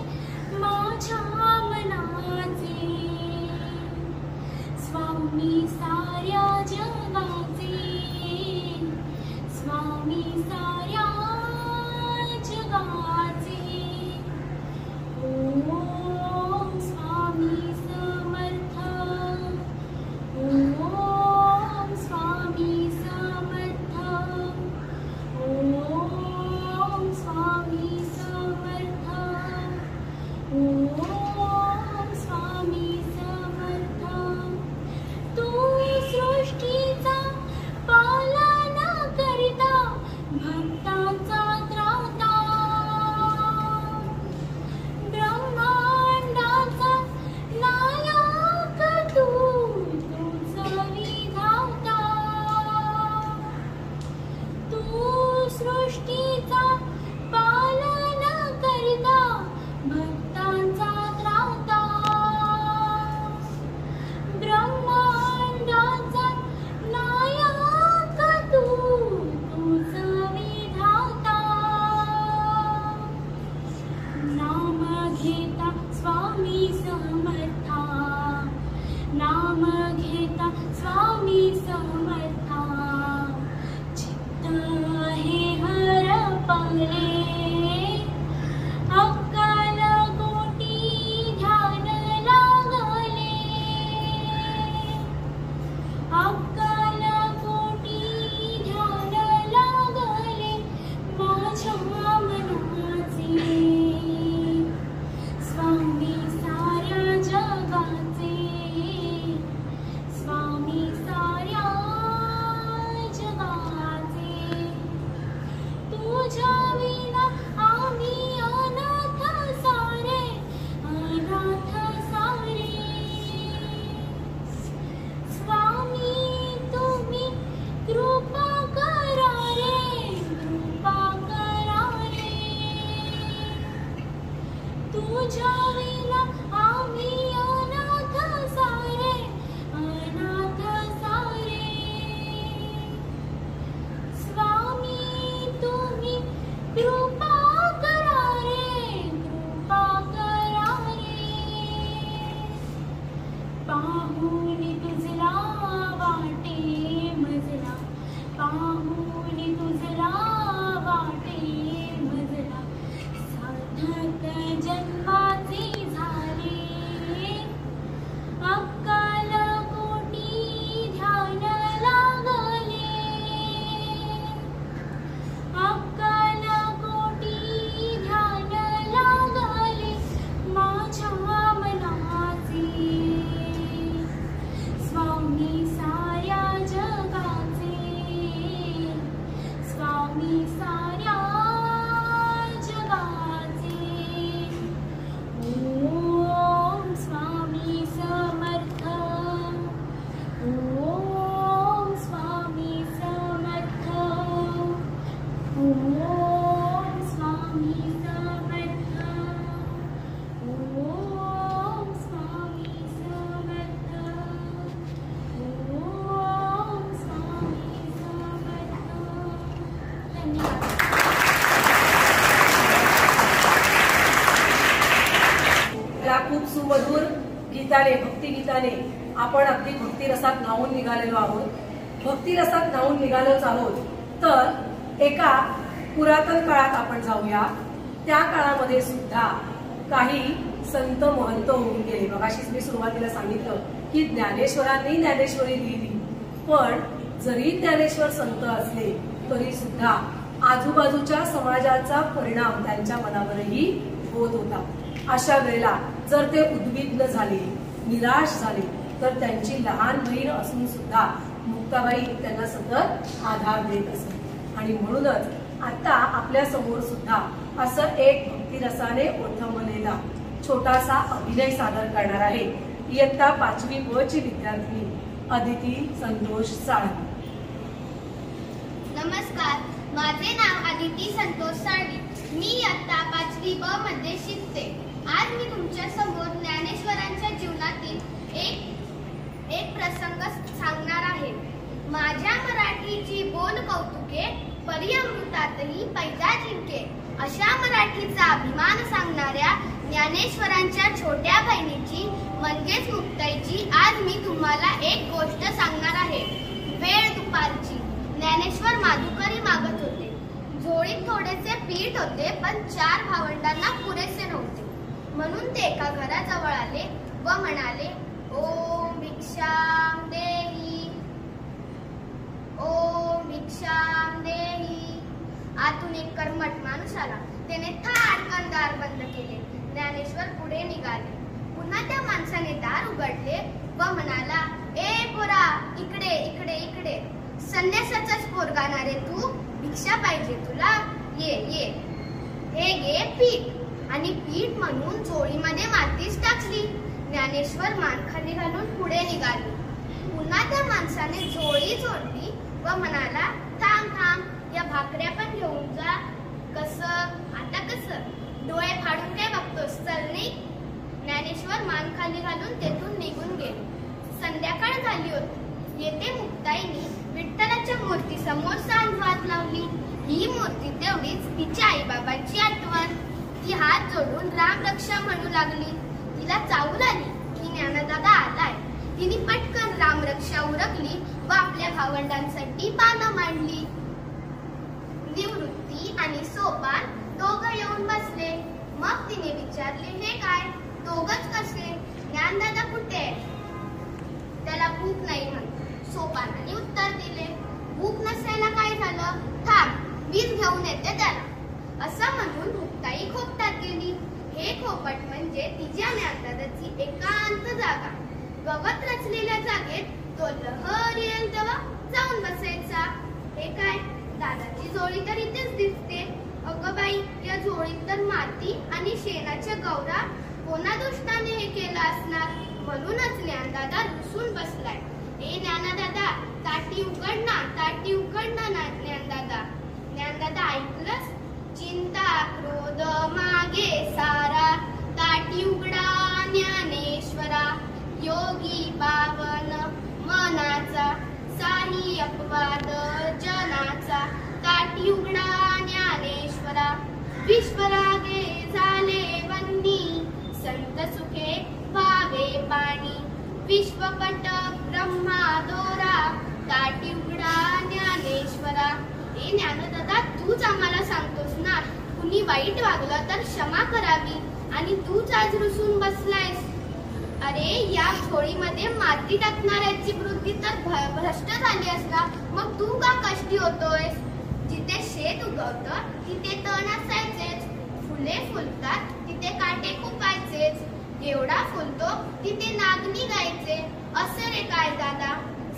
धन्यवाद. या खूप सुमधुर गीताने, भक्तिगीताने आपण अगदी भक्तिरसात न्हावून निघालेलो आहोत. भक्तिरसात न्हावून निघालोच आहोत तर एका पुरातन काळात आपण जाऊया. त्या काळामध्ये सुद्धा काही संत महंत होऊन गेले. मगाशीच मी सुरुवातीला सांगितलं की ज्ञानेश्वरांनी ज्ञानेश्वरी लिहिली, पण जरी ज्ञानेश्वर संत असले तरी सुद्धा आजूबाजूच्या समाजाचा परिणाम त्यांच्या मनावरही होत होता. अशा वेळेला जर ते उद्विग्न झाले, निराश झाले, तर त्यांची लहान बहीण असून सुद्धा मुक्ताबाई त्यांना सतत आधार देत असत. आणि म्हणूनच आता आपल्या समोर सुद्धा असं एक भक्तिरसाने ओठंबलेला छोटासा अभिनय सादर करणार आहे इयत्ता 5वी ब ची विद्यार्थिनी अदिती संतोष साळवी. नमस्कार, माझे नाव अदिती संतोष साळवी. मी इयत्ता 5वी ब मध्ये शिकते. आज मी तुमच्या समोर ज्ञानेश्वरांच्या जीवनातील एक प्रसंग सांगणार आहे. माझ्या मराठीची बोल कौतुके, परी अमृतातही पैजा जिंके, अशा मराठीचा अभिमान सांगणाऱ्या ज्ञानेश्वरांच्या छोट्या बहिणीची म्हणजेच मुक्ताईची आज मी तुम्हाला एक गोष्ट सांगणार आहे. वेळ दुपारची. ज्ञानेश्वर माधुकरी मागत होते. झोळीत थोडेसे पीठ होते, पण 4 भावंडांना पुरेसे नव्हते. म्हणून ते एका घराजवळ आले व म्हणाले, ओम भिक्षाम देही, ओम भिक्षाम देही. आतून एक कर्मठ माणूस आला. त्याने थाटकन दार बंद केले. ज्ञानेश्वर पुढे निघाले. पुन्हा त्या माणसाने दार उघडले व म्हणाला, ए पोरा, इकडे इकडे इकडे. संन्यासाचाच पोरगा ना रे तू? भिक्षा पाहिजे तुला? ये ये, हे घे पीठ. आणि पीठ म्हणून झोळीमध्ये मातीच टाकली. ज्ञानेश्वर मान खाली घालून पुढे निघाले. पुन्हा त्या माणसाने झोळी जोडली व म्हणाला, थांब थांब, या भाकऱ्या पण घेऊन जा. कसं? आता कसं? डोळे फाडून काय बघतोस? चल नाही. ज्ञानेश्वर मान खाली घालून तेथून निघून गेले. संध्याकाळ झाली होती. येथे मुक्ताईनी विठ्ठलाच्या मूर्ती समोर सांजवात लावली. ही मूर्ती तेवढीच तिच्या आईबाबांची आठवण. ती हात जोडून रामरक्षा म्हणू लागली. तिला चावल आली की ज्ञानदादा आलाय. तिने पटकन रामरक्षा उरकली व आपल्या भावंडांसाठी पानं मांडली. निवृत्ती आणि सोपान दोघं येऊन बसले. मग तिने विचारले, हे काय? दोघच कसे? ज्ञानदादा कुठे? त्याला भूक नाही म्हणतो. सोपानाने उत्तर दिले, भूक नसायला काय झालं? थांब, वीज घेऊन येते त्याला. असं म्हणून मुक्ताई खोपटात गेली. हे खोपट म्हणजे तिच्या ज्ञानदादाची एकांत जागा. गवत रचलेल्या जागेत तो लहर येईल तेव्हा जाऊन बसायचा. हे काय? दादाची झोळी तर इथेच दिसते. अगं बाई, या झोळीत तर माती आणि शेणाच्या गौरा. कोणा दुष्टाने हे केलं असणार? म्हणूनच ज्ञानदादा रुसून बसलाय. ए ज्ञानदादा, ताटी उघड ना, ताटी उघड ना ज्ञानदादा. ज्ञानदादा ऐकलंस? चिंता क्रोध मागे सारा, ताटी उघडा ज्ञानेश्वरा. योगी पावन मनाचा, साही अपवाद जनाचा. ताटी उघडा ज्ञानेश्वरा. विश्वरागे झाले वन्नी, संत सुखे व्हावे पाणी. विश्वपट ब्रह्मा दोरा, ताटी उघडा ज्ञानेश्वरा. ए ज्ञानदादा, तूच आम्हाला सांगतोस ना, कुणी वाईट वागलं तर क्षमा करावी आणि तूच आज रुसून बसलायस. अरे, या झोळीमध्ये माती टाकणाऱ्याची वृत्ती तर भ्रष्ट झाली असता, मग तू का कष्टी होतोयस? जिथे शेत उगवतं तिथे तण असायचेच. फुले फुलतात तिथे काटे खुपायचेच. एवढा फुलतो तिथे नाग निघायचे. असे रे काय दादा?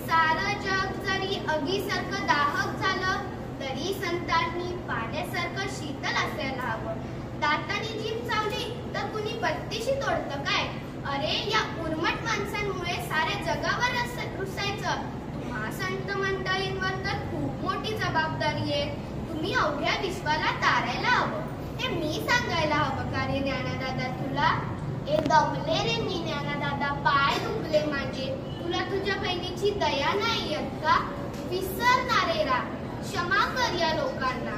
सारं जग जरी अगीसारखं दाहक झालं तरी संतांनी पाण्यासारखं शीतल असायला हवं. दातानी जीभ चावली तर कुणी बत्तीशी तोडतं काय? अरे, या उर्मट माणसांमुळे साऱ्या जगावर रुसायचं. तुम्हा संत मंडळींवर तर खूप मोठी जबाबदारी आहे. तुम्ही अवघ्या विश्वाला तारायला हवं. हे मी सांगायला हवं का रे ज्ञानदादा तुला? ए दमले रे मी ज्ञानदादा, पाय दुखले माझे. तुला तुझ्या बहिणीची दया नाही येत का? विसरणारे रा, क्षमा कर कर या लोकांना.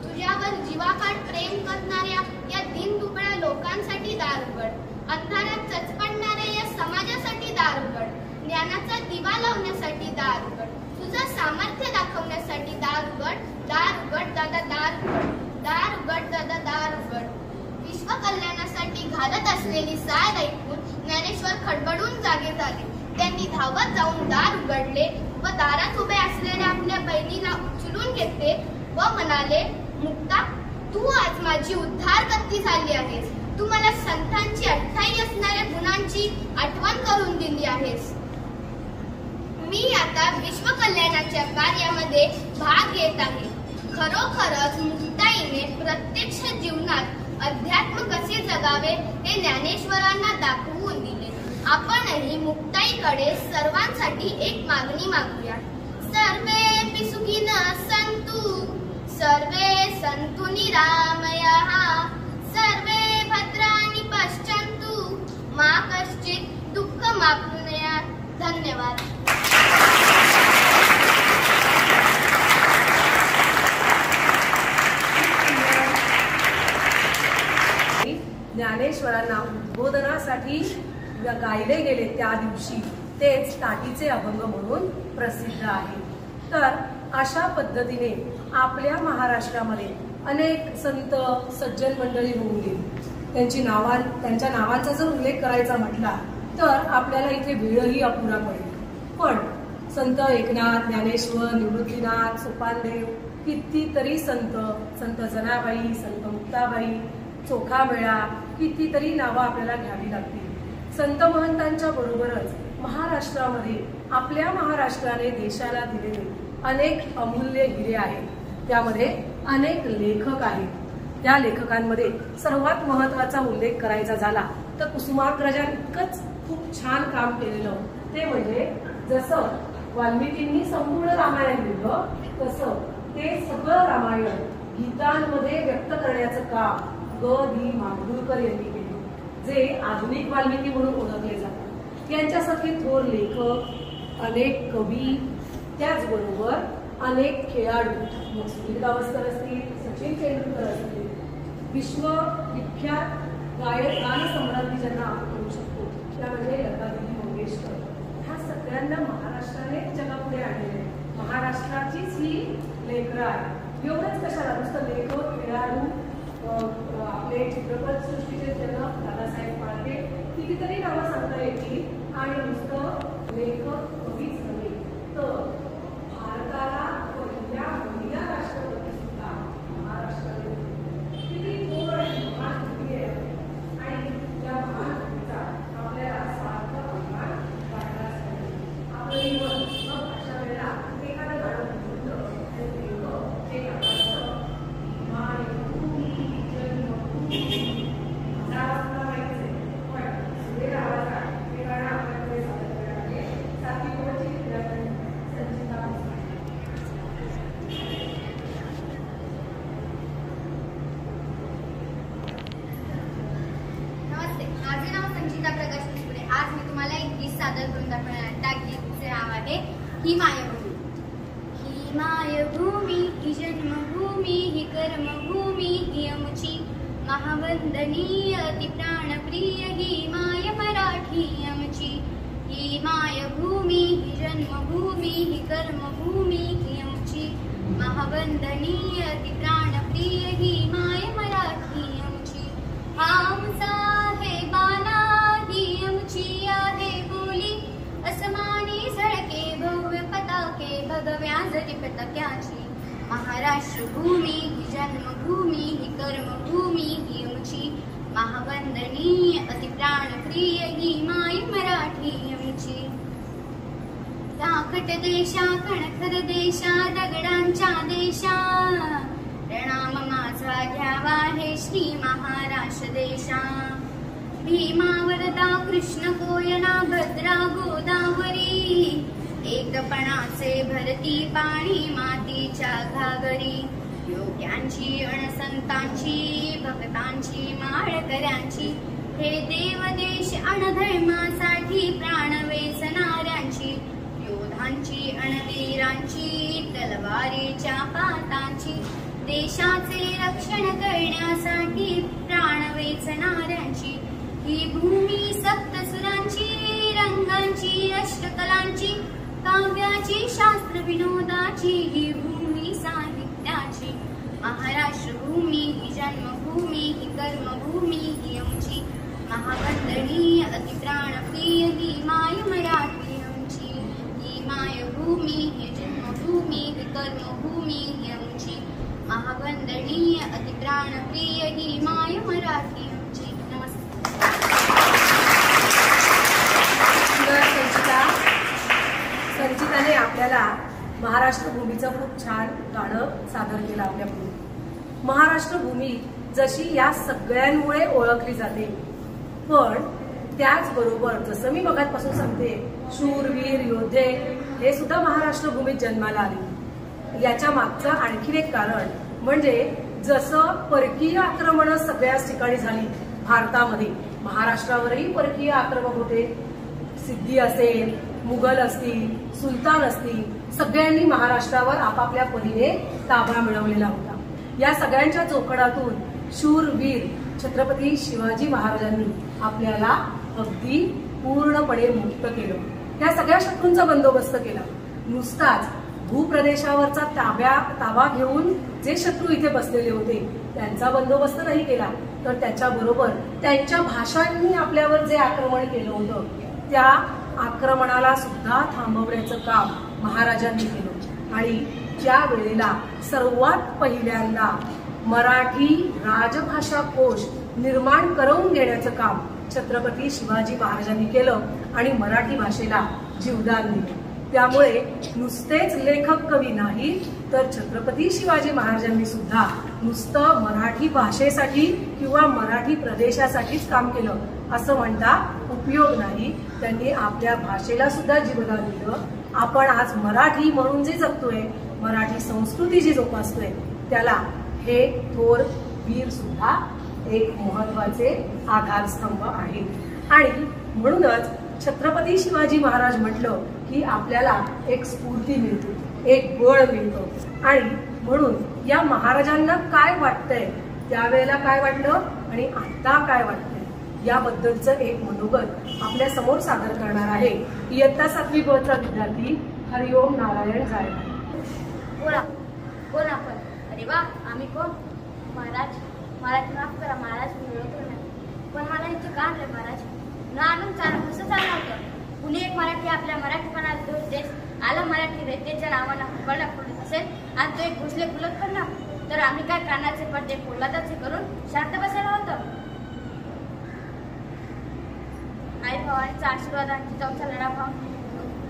तुझ्यावर जीवापाड प्रेम करणाऱ्या या दीनदुबळ्या लोकांसाठी दार उघड. अंधारात चचपडणाऱ्या या समाजासाठी दार उघड. ज्ञानाचा दिवा लावण्यासाठी दार उघड. तुझं सामर्थ्य दाखवण्यासाठी दार उघड. दार उघड दादा, दार उघड. दार उघड दादा, दार उघड. विश्व कल्याणासाठी घालत असलेली साद ऐकून ज्ञानेश्वर खडबडून जागे झाले. त्यांनी धावत जाऊन दार उघडले व दारात उभे असलेल्या आपल्या बहिणीला उचलून घेतले व म्हणाले, मुक्ता, तू आज माझी उद्धारकर्ती झाली आहेस. तू मला संतांची 28 असणाऱ्या गुणांची आठवण करून दिली आहेस. मी आता विश्व कल्याणाच्या कार्यामध्ये भाग घेत आहे. खरोखरच मुक्ताईने प्रत्यक्ष जीवनात अध्यात्म कसे जगावे हे ज्ञानेश्वरांना दाखवून दिले. आपणही मुक्ताईकडे सर्वांसाठी एक मागणी मागूया. सर्वे सुखिनः सन्तु, सर्वे सन्तु निरामयाः, सर्वे भद्राणि पश्यन्तु, मा कश्चित् दुःखमाप्नुयात्. धन्यवाद. ज्ञानेश्वरांना उद्बोधनासाठी गायले गेले त्या दिवशी तेच ताटीचे अभंग म्हणून प्रसिद्ध आहे. तर अशा पद्धतीने आपल्या महाराष्ट्रामध्ये अनेक संत सज्जन मंडळी होऊन गेली. त्यांच्या नावांचा जर उल्लेख करायचा म्हटला तर आपल्याला इथे वेळही अपुरा पडेल. पण संत एकनाथ, ज्ञानेश्वर, निवृत्तीनाथ, सोपानदेव, कितीतरी संत जनाबाई, संत मुक्ताबाई, चोखामेळा, कितीतरी नावं आपल्याला घ्यावी लागतील. संत महंतांच्या बरोबरच महाराष्ट्रामध्ये आपल्या महाराष्ट्राने देशाला दिलेले अनेक अमूल्य हिरे आहेत. त्यामध्ये अनेक लेखक आहेत. त्या लेखकांमध्ये सर्वात महत्वाचा उल्लेख करायचा झाला तर कुसुमाग्रजांनी इतकंच खूप छान काम केलेलं ते म्हणजे जसं वाल्मिकींनी संपूर्ण रामायण लिहिलं तसं ते सगळं रामायण गीतांमध्ये व्यक्त करण्याचं काम ग.दी. माडगूळकर यांनी केले, जे आधुनिक वाल्मिकी म्हणून ओळखले जातात. यांच्यासारखे थोर लेखक, अनेक कवी, त्याचबरोबर अनेक खेळाडू, मग सुनील गावस्कर असतील, सचिन तेंडुलकर असतील, विश्वविख्यात गायक गान सम्राज्ञी ज्यांना आपण म्हणू शकतो त्या म्हणजे लतादीदी मंगेशकर. ह्या सगळ्यांना महाराष्ट्राने जगापुढे आणलेले. महाराष्ट्राचीच ही लेकरं आहे. एवढंच कशाला, नुसतं लेखक, खेळाडू, आपले चित्रपट सृष्टीचे जनक दादासाहेब फाळके, कितीतरी नावं सांगता येतील. आणि नुसतं लेखक कवीच नव्हे तर भारताला पहिल्या महिला राष्ट्रपती सुद्धा महाराष्ट्राने किती गोड आणि महान कृती आहे. आणि त्या महान कृतीचा आपल्याला सार्थ अभिमान वाटलाच पाहिजे. आपलं जीवन मग अशा वेळेला एखादं गाणं म्हणलं आणि लेखक हे गाणं मायभूमी जन्मभूमी नावाला माहितीच आहे. पण सुरेल आवाजात हे गाणं आपल्याकडे सादर करणारे सातवीची विद्यार्थी संचिता. नमस्ते, माझे नाव संचिता प्रकाश मुसकुरे. आज मी तुम्हाला एक गीत सादर करून दाखवणार आहे. त्या गीतचे नाव आहे ही मायभूमी. ही मायभूमी ही जन्मभूमी ही कर्मभूमी ही अमुची महावंदनीय अति प्राणप्रिय ही माय मराठी आमची. ही मायभूमी ही जन्मभूमी ही कर्मभूमी ही आमची महावंदनीय अति प्राणप्रिय ही माय मराठी आमची. आमचा आहे बाणा ही आमची आहे बोली अस्मानी झळके भव्य पताके भगव्या जरी पताक्याची. महाराष्ट्र भूमी ही जन्मभूमी ही कर्मभूमी ही आमची महावंदनीय अति प्राणप्रिय ही माय मराठी आमची. दाखट देशा कणखर देशा दगडांच्या देशा प्रणाम माझा घ्यावा हे श्री महाराष्ट्र देशा. भीमा वरदा कृष्ण कोयना भद्रा गोदावरी एकपणाचे भरती पाणी मातीच्या घागरी. योग्यांची अणसंतांची भक्तांची माळकऱ्यांची हे देवदेश अणधर्मासाठी प्राण वेचणाऱ्यांची योधांची अणवीरांची तलवारीच्या पातांची देशाचे रक्षण करण्यासाठी प्राण वेचणाऱ्यांची ही भूमी सप्तसुरांची, रंगांची, अष्टकलांची, काव्याची, शास्त्र विनोदाची, ही भूमी साहित्याची. महाराष्ट्र भूमी ही जन्मभूमी, ही कर्मभूमी ही आमची. महावंदनीय अतिप्राणप्रिय ही माय मराठी आमची. ही मायभूमी ही जन्मभूमी, ही कर्मभूमी ही आमची. महावंदनीय अतिप्राणप्रिय ही माय मराठी आमची. नमस्कार. संचिताने आपल्याला महाराष्ट्र भूमीचं खूप छान गाणं सादर केलं आपल्यापुढे. महाराष्ट्र भूमी जशी या सगळ्यांमुळे ओळखली जाते, पण त्याचबरोबर जसं मी मगाचपासून सांगते, शूरवीर योद्धे हे सुद्धा महाराष्ट्र भूमीत जन्माला आले. याच्या मागचं आणखीन एक कारण म्हणजे जसं परकीय आक्रमणं सगळ्याच ठिकाणी झाली भारतामध्ये, महाराष्ट्रावरही परकीय आक्रमण होते. सिद्धी असेल, मुघल असतील, सुलतान असतील, सगळ्यांनी महाराष्ट्रावर आपापल्या परीने ताबा मिळवलेला होता. या सगळ्यांच्या जोखडातून शूरवीर छत्रपती शिवाजी महाराजांनी आपल्याला अगदी पूर्णपणे मुक्त केलं. त्या सगळ्या शत्रूंचा बंदोबस्त केला. नुसताच भूप्रदेशावरचा ताबा घेऊन जे शत्रू इथे बसलेले होते त्यांचा बंदोबस्त नाही केला, तर त्याच्याबरोबर त्यांच्या भाषांनी आपल्यावर जे आक्रमण केलं होतं त्या आक्रमणाला सुद्धा थांबवण्याचं काम महाराजांनी केलं. आणि त्या वेळेला सर्वात पहिल्यांदा मराठी राजभाषा कोश निर्माण करून देण्याचं काम छत्रपती शिवाजी महाराजांनी केलं आणि मराठी भाषेला जीवदान दिलं. त्यामुळे नुसतेच लेखक कवी नाही, तर छत्रपती शिवाजी महाराजांनी सुद्धा नुसतं मराठी भाषेसाठी किंवा मराठी प्रदेशासाठीच काम केलं असं म्हणता उपयोग नाही. त्यांनी आपल्या भाषेला सुद्धा जीवदान दिलं. आपण आज मराठी म्हणून जे जगतोय, मराठी संस्कृती जी जोपासतोय, त्याला हे थोर वीर सुद्धा एक महत्वाचे आधारस्तंभ आहे. आणि म्हणूनच छत्रपती शिवाजी महाराज म्हटलं की आपल्याला एक स्फूर्ती मिळते, एक बळ मिळतं. आणि म्हणून या महाराजांना काय वाटतंय, त्यावेळेला काय वाटलं आणि आता काय वाटतंय, याबद्दलचं एक मनोगत आपल्या समोर सादर करणार आहे इयत्ता 7वी ब चा विद्यार्थी हरिओम नारायण जायभाय. बोला, कोण आपण? अरे वा, आम्ही कोण? महाराज, महाराज माफ करा महाराज, मी ओळखलं नाही. पण मला इथे का आणलं महाराज? ना आणून कसं चाललं होतं? कुणी एक मराठी आपल्या मराठीपणाला दोष देस आला मराठी रयतेच्या नावानं हुकळला पडत असेल आणि तो एक घुसले फुलत पण ना, तर आम्ही काय कानाचे पडदे पोलादाचे करून शांत बसायला होतं? आई भवानीचा आशीर्वाद आणि जिजाऊचा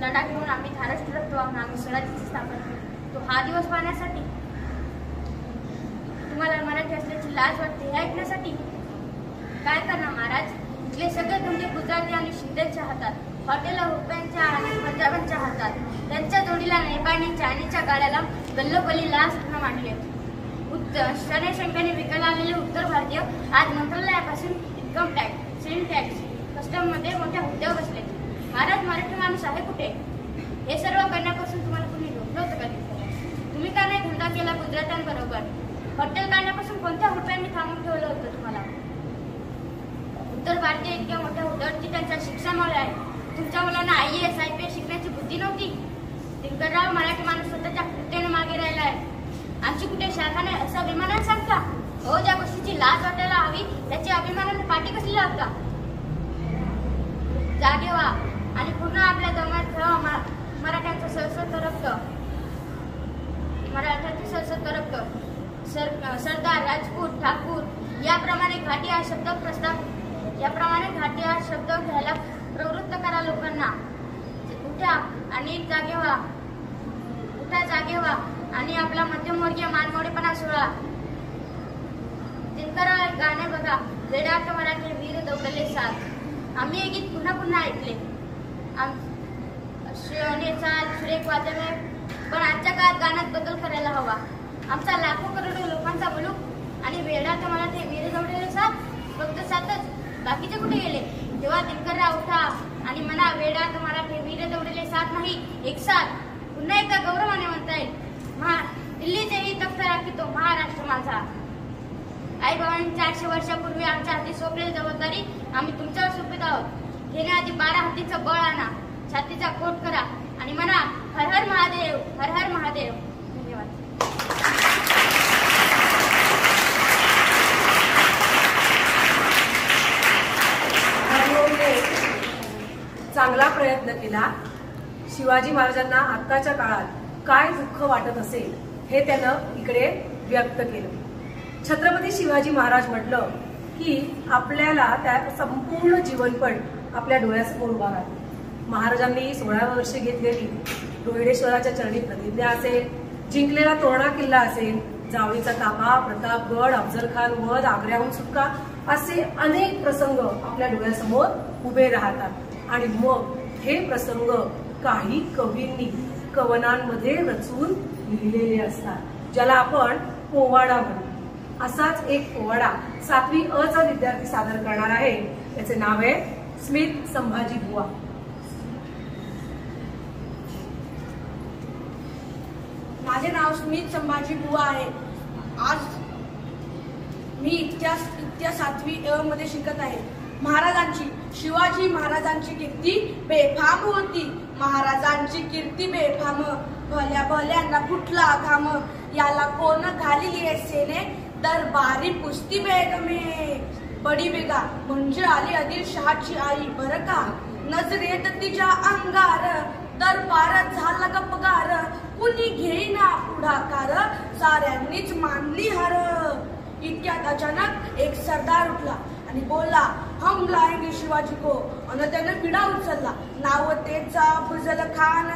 लढा घेऊन आम्ही धारस ठरवतो आहोत. आम्ही स्वराज्याची स्थापना करतो. तो हा दिवस पाहण्यासाठी. तुम्हाला मराठी असल्याची लाज वाटते हे ऐकण्यासाठी. काय करणार महाराज, इथले सगळे धंदे गुजराती आणि शिंदेच्या हातात, हॉटेल रुपयांच्या आणि पंजाबांच्या हातात. त्यांच्या जोडीला नेपाळी चायनीच्या गाड्याला गल्लोगल्ली लाच मांडले. शनशंकाने विकायला आलेले उत्तर भारतीय आज मंत्रालयापासून income tax, sale tax, custom मध्ये मोठ्या हुद्द्यावर बसले. महाराज, मराठी माणूस आहे कुठे? हे सर्व करण्यापासून तुम्हाला कुणी रोखलं होतं का? तुम्ही का नाही धंदा केला गुजरात्यांबरोबर? हॉटेल काढण्यापासून कोणत्या हुद्द्यांनी थांबून ठेवलं होतं तुम्हाला? उत्तर भारतीय इतक्या मोठ्या हुद्द्यावरती त्यांच्या शिक्षणामुळे आहे. तुमच्या मुलांना IAS, IPS शिकण्याची बुद्धी नव्हती. दिनकरराव, मराठी माणूस स्वतःच्या कृत्याने मागे राहिला आहे. आमची कुठे शाखा नाही असं अभिमानाने सांगता? हो, ज्या गोष्टीची लाज वाटायला हवी त्याची अभिमानाने पाठी कसली लावता? जागे व्हा आणि पुन्हा आपल्या दमात ठेवा मराठ्यांचं सळसळतं रक्त. मराठ्याचे सळसळतं रक्त. सरदार, राजपूत, ठाकूर याप्रमाणे घाटी हा शब्द घ्यायला प्रवृत्त करा लोकांना. उठा आणि जागे व्हा. उठा, जागे व्हा आणि आपला मध्यमवर्गीय मानमोडेपणा सोडा. दिनकरराव गाणे बघा, वेडात मराठी वीर दौडले साथ. आम्ही हे गीत पुन्हा पुन्हा ऐकले. सुरेख वादने, पण आजच्या काळात गाण्यात बदल करायला हवा. आमचा लाखो करोडो लोकांचा बलूक आणि वेडात मराठी वीर दौडले साथ फक्त साथच, बाकीचे कुठे गेले? तेव्हा दिनकरराव उठा आणि म्हणा, वेडात मराठी वीर दौडले साथ नाही, एक साथ. पुन्हा एकदा गौरवाने म्हणता येईल. दिल्लीचेही तख्त की तो महाराष्ट्र माझा. आई बाबांनी 400 वर्षापूर्वी आमच्या हाती सोपलेली जबाबदारी आम्ही तुमच्यावर सोपवित आहोत. घेण्याआधी 12 हातीचं बळ आणा, छातीचा कोट करा आणि म्हणा हर हर महादेव, हर हर महादेव. धन्यवाद. चांगला प्रयत्न केला. शिवाजी महाराजांना आत्ताच्या काळात काय दुःख वाटत असेल हे त्यानं इकडे व्यक्त केलं. छत्रपती शिवाजी महाराज म्हटलं की आपल्याला त्या संपूर्ण जीवनपण आपल्या डोळ्यासमोर उभा राहतं. महाराजांनी 16 वर्षे घेतलेली रोहिडेश्वराच्या चरणी प्रतिज्ञा असेल, जिंकलेला तोरणा किल्ला असेल, जावळीचा ताबा, प्रतापगड, अफजल खान वध, आग्र्याहून सुटका असे अनेक प्रसंग आपल्या डोळ्यासमोर उभे राहतात. आणि मग हे प्रसंग काही कवींनी कवनांमध्ये रचून लिहिलेले असतात, ज्याला आपण पोवाडा म्हणतो. असाच एक पोवाडा 7वी अ चा विद्यार्थी सादर करणार आहे. त्याचे नाव आहे स्मित संभाजी बुवा. माझे नाव स्मित संभाजी बुवा आहे. आज मी इयत्ता 7वी अ मध्ये शिकत आहे. शिवाजी महाराजांची कीर्ती बेफाम होती. महाराजांची कीर्ती बेफाम, भल्या भल्यांना फुटला घाम. याला कोण घालिली सेने, दरबारी पुस्ती बेगमे. बडी बेगा म्हणजे आली आदिलशहाची आई बरं का. नजरेत तिच्या अंगार, दरबार झाला गपगार. कुणी घेईना पुढाकार, साऱ्यांनीच मानली हार. इतक्यात अचानक एक सरदार उठला आणि बोलला, हम लाएंगे शिवाजी को. आणि त्यानं विडा उचलला. नावतेचा बुजल खान,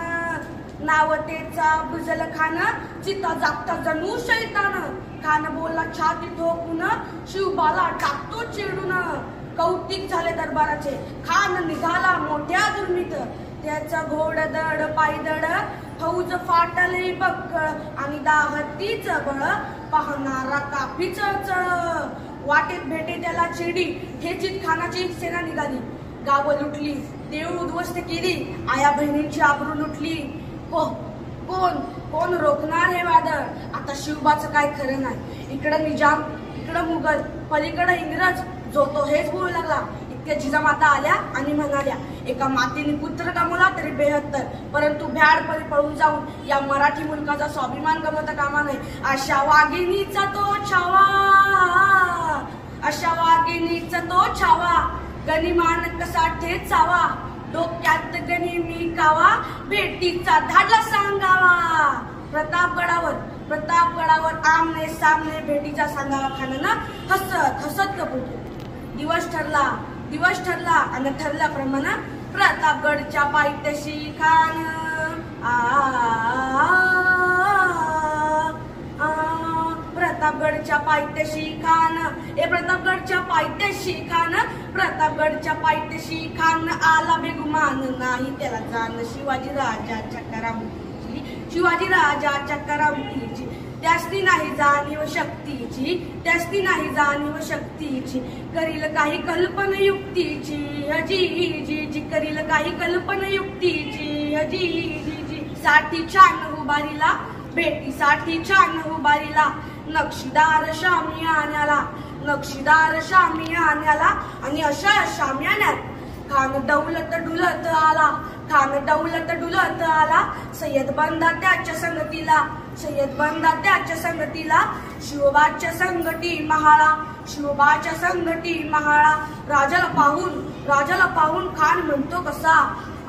नावतेचा बुजल खान. चिता जागता जणू शैतान. खान बोलला छाती ठोकून, शिवबाला टाकतो चिडून. कौतिक झाले दरबाराचे, खान निघाला मोठ्या दुर्मीत. त्याचा घोडदड पायदड, फौज फाटले बक्कळ. आणि 10 हत्तीच बळ, पाहणारा काफीच चळ. वाटेत भेटे त्याला चिडी, ठेचीत खानाची सेना निघाली. गावं लुटली, देऊळ उद्ध्वस्त केली, आया बहिणींची आबरू लुटली. कोण कोण रोखणार हे वादळ. आता शिवबाचं काय खरं नाही. इकडं निजाम, इकडं मुघल, पलीकडं इंग्रज. जो तो हेच बोलू लागला. इतक्या जिजामाता आल्या आणि म्हणाल्या, एका मातेने पुत्र गमावला तरी 72, परंतु भ्याडपणे पळून जाऊन या मराठी मुलकाचा स्वाभिमान गमवता कामा नये. अशा वाघिणीचा तो छावा, अशा वाघिणीचा तो छावा. गनिमान कसा ठेचावा, डोक्यात गणी मी कावा. भेटीचा धाडला सांगावा. प्रतापगडावर आमने सामने भेटीचा सांगावा. खानानं हसत हसत कबूल केलं. दिवस ठरला आणि ठरल्याप्रमाणे प्रतापगडच्या पायथ्याशी खान. प्रतापगडच्या पायथ्याशी खान, प्रतापगडच्या पायथ्याशी खान. प्रतापगडच्या पायथ्याशी खान आला बेगुमान. नाही त्याला जाण शिवाजी राजाच्या करामतीची, शिवाजी राजाच्या करामतीची. त्यासनी नाही जाणीव शक्तीची, त्यासनी नाही जाणीव शक्तीची. करील काही कल्पना युक्तीची, जी करील काही कल्पना युक्तीची. जी साठी छान उभारीला, भेटीसाठी छान उभारीला. नक्षीदार शामियान्याला, नक्षीदार शामियान्याला. आणि अशा शामियान्यात खान दौलत डुलत आला, खान दौलत डुलत आला. सय्यद बंदा त्याच्या संगतीला, सय्यद बंदा त्याच्या संगतीला. शिवबाच्या संगटी महाळा, शिवबाच्या संगटी महाळा. राजाला पाहून खान म्हणतो कसा,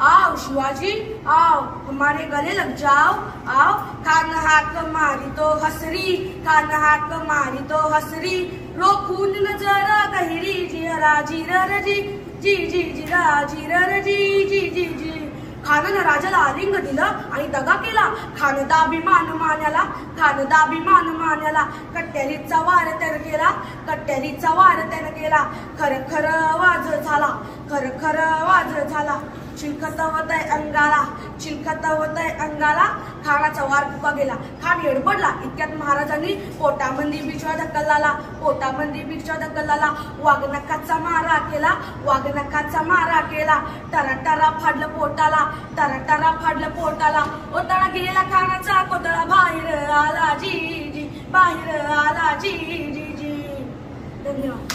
आओ शिवाजी आओ, हमारे गले लग जाओ आओ. खान हाक मारी तो हसरी, खान हाक मारी तो हसरी. रोखून नजर गहिरी, जी राजी रजी, जी जी जी राजी रजी, जी जी जी. खानानं राजाला आलिंग दिलं आणि दगा केला. खानदाभिमान मान्याला, खानदाभिमान मान्याला. कट्यारीचा वार त्यानं केला, कट्यारीचा वार त्यानं केला. खर खर वाज झाला, खर खर वाज झाला. चिलखत होतय अंगाला, चिलखत होतय अंगाला. खानाचा वार फुका गेला. खान एडबडला. इतक्यात महाराजांनी पोटामंदी बिछवा ढकलला, पोटामंदी बिछवा ढकलला. वाघनखाचा मारा केला, वाघनखाचा मारा केला. टरा फाडलं पोटाला, टरा फाडलं पोटाला. ओताळा गेला खानाचा, कोतळा बाहेर आला. जी जी बाहेर आला जी जी जी. धन्यवाद.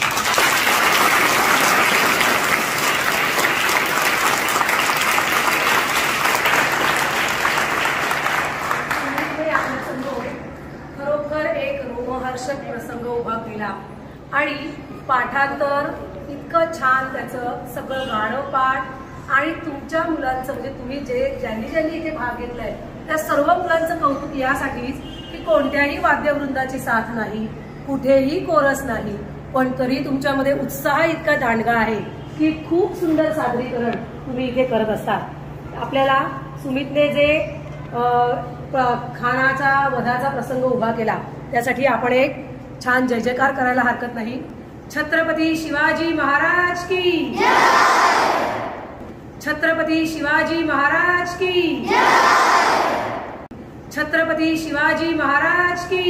खरोखर एक रोमहर्षक प्रसंग उभा केला आणि पाठांतर इतकं छान त्याचं सगळं गाणं पाठ आणि तुमच्या मुलांचं म्हणजे तुम्ही ज्यांनी इथे भाग घेतलाय त्या सर्व मुलांचं कौतुक यासाठीच की कोणत्याही वाद्यवृंदाची साथ नाही, कुठेही कोरस नाही, पण तरी तुमच्यामध्ये उत्साह इतका दांडगा आहे की खूप सुंदर सादरीकरण तुम्ही इथे करत असतात. आपल्याला सुमितने जे खानाचा वधाचा प्रसंग उभा केला त्यासाठी आपण एक छान जय जयकार करायला हरकत नाही. छत्रपती शिवाजी महाराज की, छत्रपती शिवाजी महाराज की, छत्रपती शिवाजी महाराज की.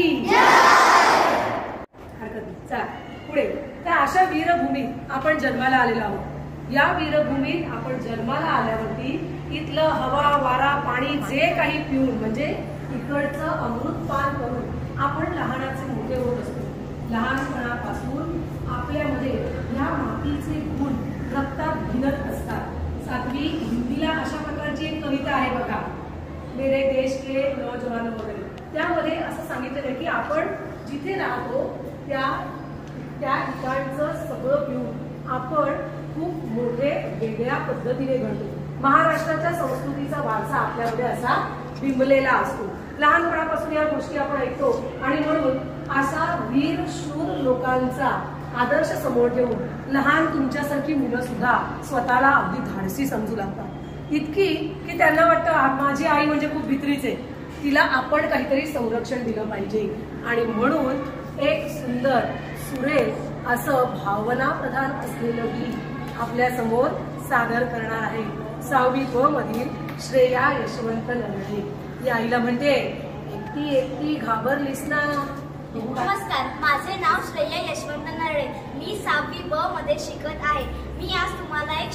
हरकत नाही. चला पुढे. तर अशा वीरभूमीत आपण जन्माला आलेलो आहोत. या वीरभूमीत आपण जन्माला आल्यावरती इथलं हवा वारा पाणी जे काही पिऊन म्हणजे इकडचं अमृत पान करून आपण लहानाचे मोठे होत असतो. लहानपणापासून आपल्यामध्ये या मातीचे गुण रक्तात भिनत असतात. सातवी हिंदीला अशा प्रकारची एक कविता आहे बघा, मेरे देश के नौजवान वगैरे. त्यामध्ये असं सांगितलेलं की आपण जिथे राहतो त्या ठिकाणचं सगळं पिऊन आपण खूप मोठे वेगळ्या पद्धतीने घडतो. महाराष्ट्राच्या संस्कृतीचा वारसा आपल्यामध्ये असा बिंबलेला असतो. लहानपणापासून या गोष्टी आपण ऐकतो आणि म्हणून असा वीर शूर लोकांचा आदर्श समोर ठेवून लहान तुमच्यासारखी मुलं सुद्धा स्वतःला अगदी धाडसी समजू लागतात. इतकी की त्यांना वाटतं माझी आई म्हणजे खूप भित्रीच आहे, तिला आपण काहीतरी संरक्षण दिलं पाहिजे. आणि म्हणून एक सुंदर सुरेख असं भावना प्रधान असलेलं गीत आपल्या समोर सादर करणार आहे 6वी ब मधील श्रेया यशवंत नरळे. या आईला म्हणते, एकटी एकटी घाबरलीस ना. नमस्कार, माझे नाव श्रेया यशवंत नरळे. मी 6वी ब मध्ये शिकत आहे. मी आज तुम्हाला एक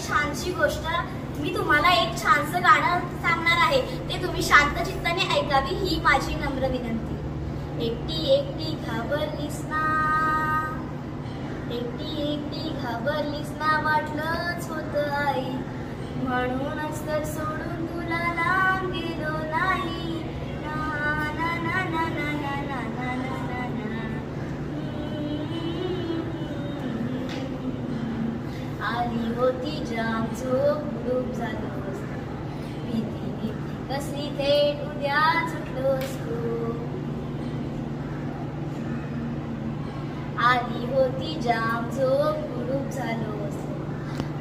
छानसं गाणं सांगणार आहे. ते तुम्ही शांत चित्ताने ऐकावी ही माझी नम्र विनंती. एकटी एकटी घाबरलीस ना, एकटी एकटी घाबरलीस ना, वाटलंच होतं आई, म्हणूनच तर सोडून तुला लांब गेलो नाही. ना ना ना ना ना ना ना ना ना ना. आली होती जाम झोप, ग्रुप झालो भीती भीती कसली थेट उद्या सुटलो असतो. आली होती जाम झोप, ग्रुप झालो असतो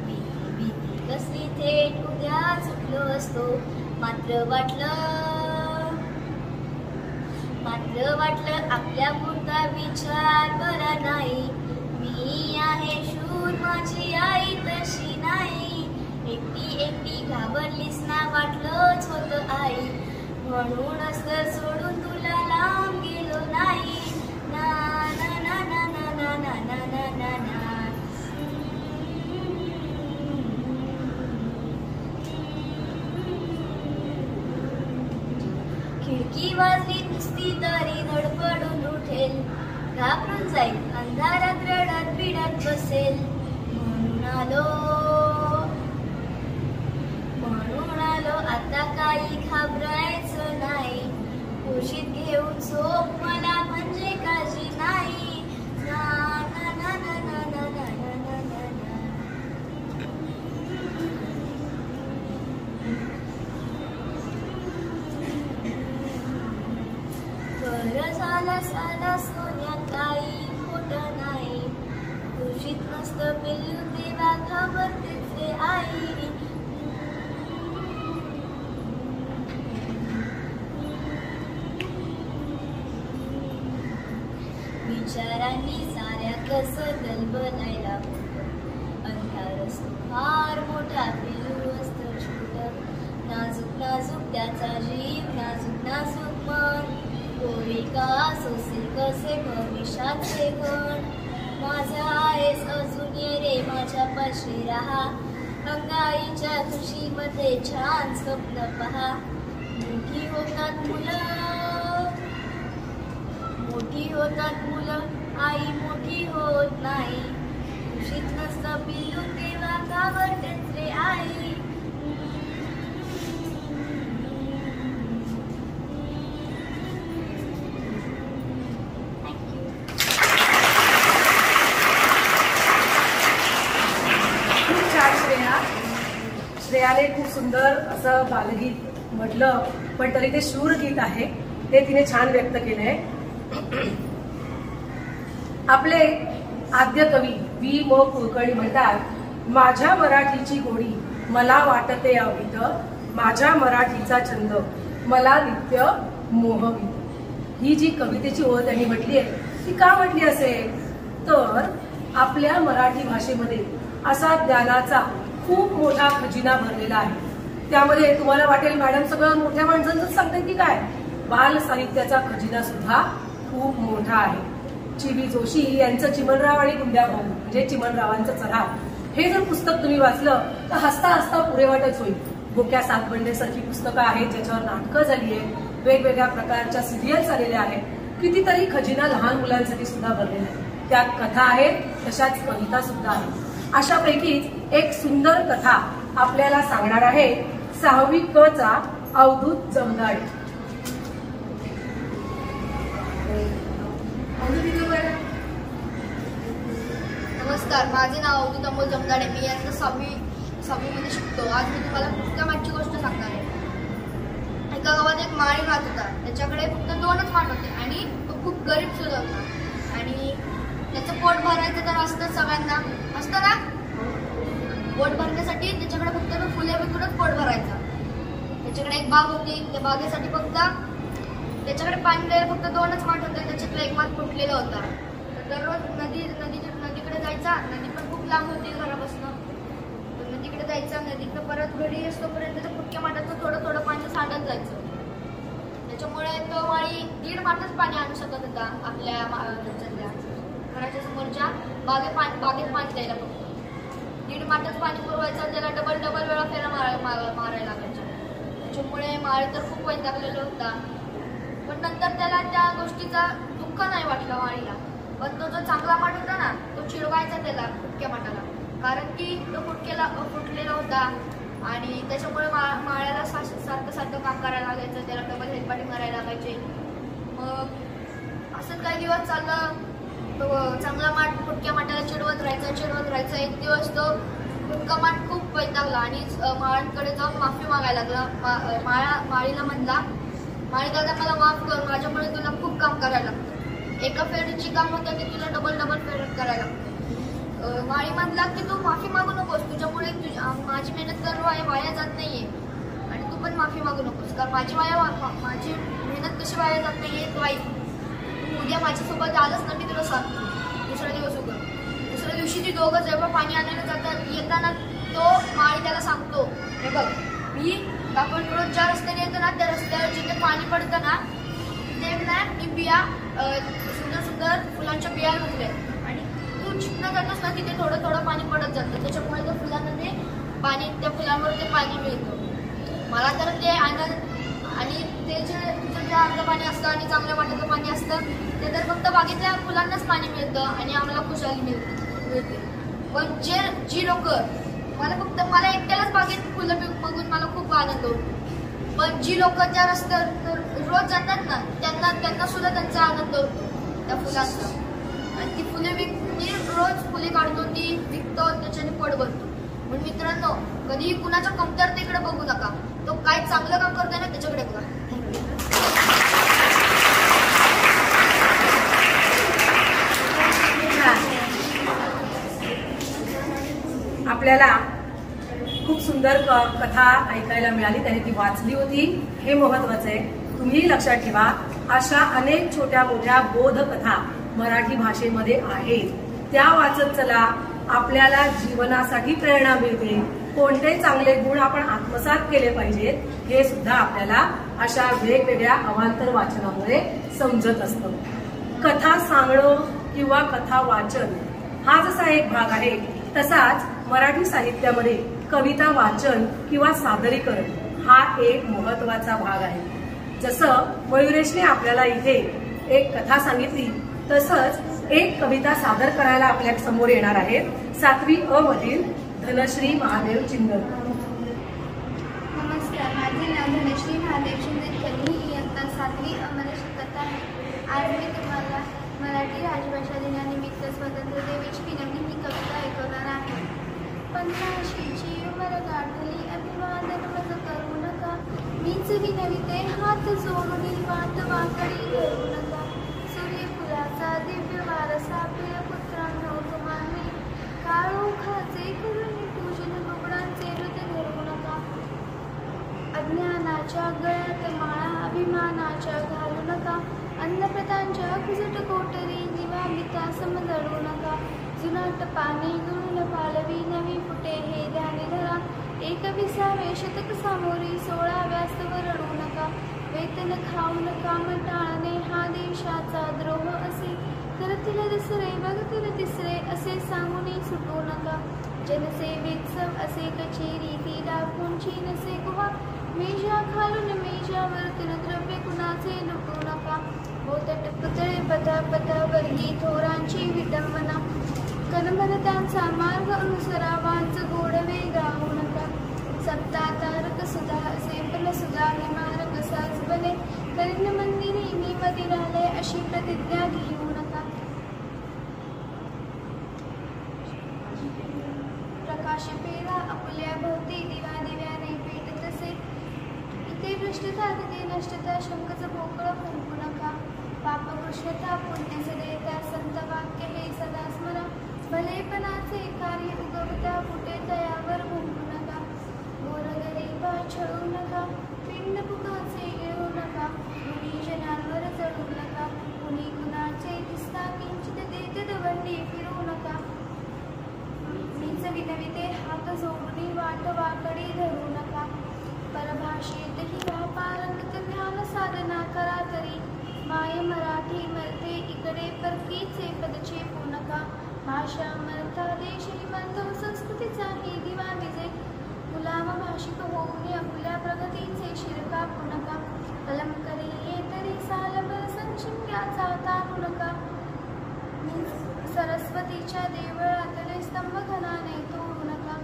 भीती भीती कसली थेट उद्या सुटलो असतो. मात्र वाटलं आपल्या पुरता विचार बरा नाही. मी आहे शूर, माझी आई तशी नाही. एकटी एकटी घाबरलीस ना, वाटलंच होतं आई, म्हणूनच तर सोडून तुला लांब गेलो नाही. ना ना ना ना ना ना ना ना ना ना ना. खिडकी वाजली नुसती तरी धडपडून उठेल, घाबरून जाईल, अंधारात रडत बिडत बसेल. म्हणून आलो आता काही घाबरायचं नाही. कुशीत घेऊन झोप मला म्हणजे काळजी नाही. ना ना ना ना ना ना ना ना ना ना. बरं झालं साला सोन्या, काही खोटं नाही. कुशीत नसतं पिल्लू तेव्हा घाबरतेच रे आई. विचारांनी साऱ्या कसं गलबलायला होतं. अंधार असतो फार मोठा, पिल्लू असतं छोटं. नाजूक नाजूक त्याचा जीव, नाजूक नाजूक मन. गोरी का सोसेल कसे भविष्याचे गण. माझा आहेस अजून ये रे माझ्या पाशी राहा. अंगाईच्या खुशीमध्ये छान स्वप्न पहा. मोठी होतात मुलं, मोठी होतात मुलं आई मोठी होत नाही. खुशीत नसतं पिलू तेव्हा घाबरतेच रे आई. खूप छान श्रेयाने खूप सुंदर असं बालगीत म्हटलं, पण तरी ते शूर गीत आहे, ते तिने छान व्यक्त केलंय. आपले आद्य कवी वि. म. कुलकर्णी म्हणतात, माझ्या मराठीची गोडी मला वाटते अवित, माझ्या मराठीचा छंद मला नित्य मोहवी. ही जी कवितेची ओळ त्यांनी म्हटली आहे ती का म्हटली असेल तर आपल्या मराठी भाषेमध्ये असा ज्ञानाचा खूप मोठा खजिना भरलेला आहे. त्यामध्ये तुम्हाला वाटेल मॅडम सगळं मोठ्या माणसांचं सांगते की काय, बाल साहित्याचा खजिना सुद्धा खूप मोठा आहे. चिवी जोशी यांचं चिमणराव आणि गुंड्या भाऊ म्हणजे चिमणरावांचं चढाव हे जर पुस्तक तुम्ही वाचलं तर हसता हसता पुरे वाटच होईल. बोक्या सातबंडेसारखी पुस्तकं आहेत ज्याच्यावर नाटकं झाली आहेत, वेगवेगळ्या प्रकारच्या सिरियल्स आलेल्या आहेत, कितीतरी खजिना लहान मुलांसाठी सुद्धा भरलेला आहे. त्यात कथा आहेत, तशाच कविता सुद्धा आहेत. अशापैकीच एक सुंदर कथा आपल्याला सांगणार आहे 6वी क चा अवधूत जमदाडे. नमस्कार, माझे नाव अवधूत अमोल जमदाडे. मी आता 6वी मध्ये शिकतो. आज मी तुम्हाला पुढच्या मागची गोष्ट सांगणार आहे. एका गावात एक माळी राहत होता. त्याच्याकडे फक्त 2च माठ होते आणि तो खूप गरीब सुद्धा होता. आणि त्याचं पोट भरायचं तर असतं, सगळ्यांना असतं ना. पोट भरण्यासाठी त्याच्याकडे फक्त तो फुले विकूनच पोट भरायचा. त्याच्याकडे एक बाग होती. त्या बागेसाठी फक्त त्याच्याकडे पाणी द्यायला फक्त 2च माठ होते. त्याच्यातला एक माठ फुटलेला होता. तर दररोज नदीकडे जायचा. नदी पण खूप लांब होती घरापासून. नदीकडे जायचा, नदीकडे परत घरी असतोपर्यंत त्या फुटक्या माठाचं थोडं पाणी सांडत जायचं. त्याच्यामुळे तो माळी 1.5 माठच पाणी आणू शकत होता आपल्या घराच्या समोरच्या बागेत पाणी द्यायला. फक्त 1.5 माठच पाणी पुरवायचं. त्याला डबल वेळा फेरा मारायला लागायच्या. त्याच्यामुळे माळी तर खूप वैतागलेला होता. पण नंतर त्याला त्या गोष्टीचा दुःख नाही वाटलं माळीला. पण तो जो चांगला माठ होता ना तो चिडवायचा त्याला फुटक्या माठाला, कारण की तो फुटलेला होता. आणि त्याच्यामुळे माळ्याला सारखं काम करायला लागायचं. त्याला डबल हेलपाटे मारायला लागायचे. मग असं काही दिवस चाललं. तो चांगला माठ फुटक्या माठाला चिडवत राहायचा. एक दिवस तो फुटका माठ खूप वैतागला आणि माळ्यांकडे जाऊन माफी मागायला लागला. माळीला म्हणला, माळी दादा मला माफ कर, माझ्यामुळे तुला खूप काम करायला लागतं. एका फेरीची काम होतं ते तुला डबल फेर करायला लागतं. माळी म्हणला की तू माफी मागू नकोस, तुझ्यामुळे माझी मेहनत तर वाया जात नाहीये आणि तू पण माफी मागू नकोस, कारण माझी मेहनत कशी वाया जात नाहीये तू ऐक. तू उद्या माझ्यासोबत आलंच ना मी तुला सांगतो. दुसऱ्या दिवशी ती दोघं जेव्हा पाणी आणायला जातात येताना तो माळी त्याला सांगतो, हे बघ आपण रोज ज्या रस्त्याने येतो ना त्या रस्त्यावर जिथे पाणी पडतं ना ते ना मी बिया सुंदर फुलांच्या बिया घातल्या आणि तू जिथनं जातोस ना तिथे थोडं पाणी पडत जातं. त्याच्यामुळे त्या फुलांमध्ये त्या फुलांवर ते पाणी मिळतं. मला तर ते आनंद आणि ते जे अर्ध पाणी असतं आणि चांगल्या वाटेचं पाणी असतं ते तर फक्त बागेतल्या फुलांनाच पाणी मिळतं आणि आम्हाला खुशाली मिळते. पण जी लोक मला एकट्यालाच बागेत फुलं बघून मला खूप आनंद होतो. पण जी लोक त्या रस्त्यावर रोज जातात ना त्यांना सुद्धा त्यांचा आनंद होतो त्या फुलांचा. आणि ती फुले मी रोज फुले काढतो, ती विकतो, त्याच्याने पोट भरतो. पण मित्रांनो, कधीही कुणाच्या कमतरतेकडे बघू नका. तो काय चांगलं काम करतोय ना त्याच्याकडे बघा. आपल्याला खूप सुंदर कथा ऐकायला मिळाली, त्याने ती वाचली होती, हे महत्वाचं आहे. तुम्ही लक्षात ठेवा, अशा अनेक छोट्या मोठ्या बोधकथा मराठी भाषेमध्ये आहेत. त्या वाचत चला, आपल्याला जीवनासाठी प्रेरणा मिळते. कोणते चांगले गुण आपण आत्मसात केले पाहिजेत हे सुद्धा आपल्याला अशा वेगवेगळ्या अवांतर वाचनामुळे समजत असतं. कथा सांगणं किंवा कथा वाचन हा जसा एक भाग आहे, तसाच मराठी साहित्यामध्ये कविता वाचन किंवा सादरीकरण हा एक महत्वाचा भाग आहे. जसं मयुरेशने आपल्याला इथे एक कथा सांगितली तसंच एक कविता सादर करायला आपल्या समोर येणार आहेत 7वी अ मधील धनश्री महादेव चिंदल. नमस्कार, माझे नाव धनश्री महादेव शिंदेकर. मी इयत्ता 7वी अ मध्ये शिकत आहे. आज मी तुम्हाला मराठी राजभाषा दिनानिमित्त स्वातंत्र्यदिनाची विनवणी ही कविता ऐकवणार आहे. 50ची उमर गाठली अभिवादन मज करू नका, मीच विनविते हात जोडून वाट वाकडी धरू नका. सूर्यफुलाचा दिव्य वारसा प्रिय पुत्रांनो तुम्हानी, काळोखाचे करून पूजन रुग्णांचे हृदय धरू नका. अज्ञानाच्या गळ्यात माळा अभिमानाच्या घालू नका, अन्नप्रदांच्या खुजट कोटरी दिवामिता समजळू नका. जुनाट पाने गुळून पालवी नवी फुटे हे ध्यानी धरा, 21वे शतक सामोरी 16व्या स्तव रडू नका. वेतन खाऊन काम टाळणे हा देशाचा द्रोह असे, करतील दुसरे बघतील तिसरे असे सांगून सुटू नका. जनसेवेत्सव असे कचेरी ती डाकूंची नसे गुहा, मेजा खालून मेजावरतून द्रव्य कुणाचे लुटू नका. बोतट पुतळे पदापदावरही थोरांची विडंबना, कणभर त्यांचा मार्ग अनुसरा वांच गोडवे गाऊ नका. सप्तातारक सुधा असे पण सुधा हे मार्ग साज बने, करीन मंदिरी मी मदिराले अशी प्रतिज्ञा घेऊ नका. प्रकाश पेरा आपल्या भोवती दिवा दिव्याने पेटत असे, इथे भ्रष्टता तिथे नष्टता शंकच पोकळ फुंकू नका. पाप कृष्णता पुण्य सदैता संत वाक्य हे सदा स्मरा, भलेपणाचे कार्य उगवता फुटे दयावर भुंकू नका. गोरगरीबा छळू नका, पिंड पुकाचे गिळू नका, कुणी जनांवर चढू नका. कुणी कुणाचे दिसता किंचित देत दवंडी फिरू नका. मीच विनविते हात जोडून वाट वाकडी धरू नका. परभाषेतही व्यापारंगत ज्ञान साधना करा तरी, माय मराठी मरते इकडे परकीचे पदचे नका. भाषा मरता देश हिमंत संस्कृतीचाही दिवा विजे, गुलाम भाषिक होऊन आपल्या प्रगतीचे शिरका नका. कलम करी तरी सालभर संचिंग्याचा ताणू नका. सरस्वतीच्या देवळातले स्तंभ घनाने तोडू नका.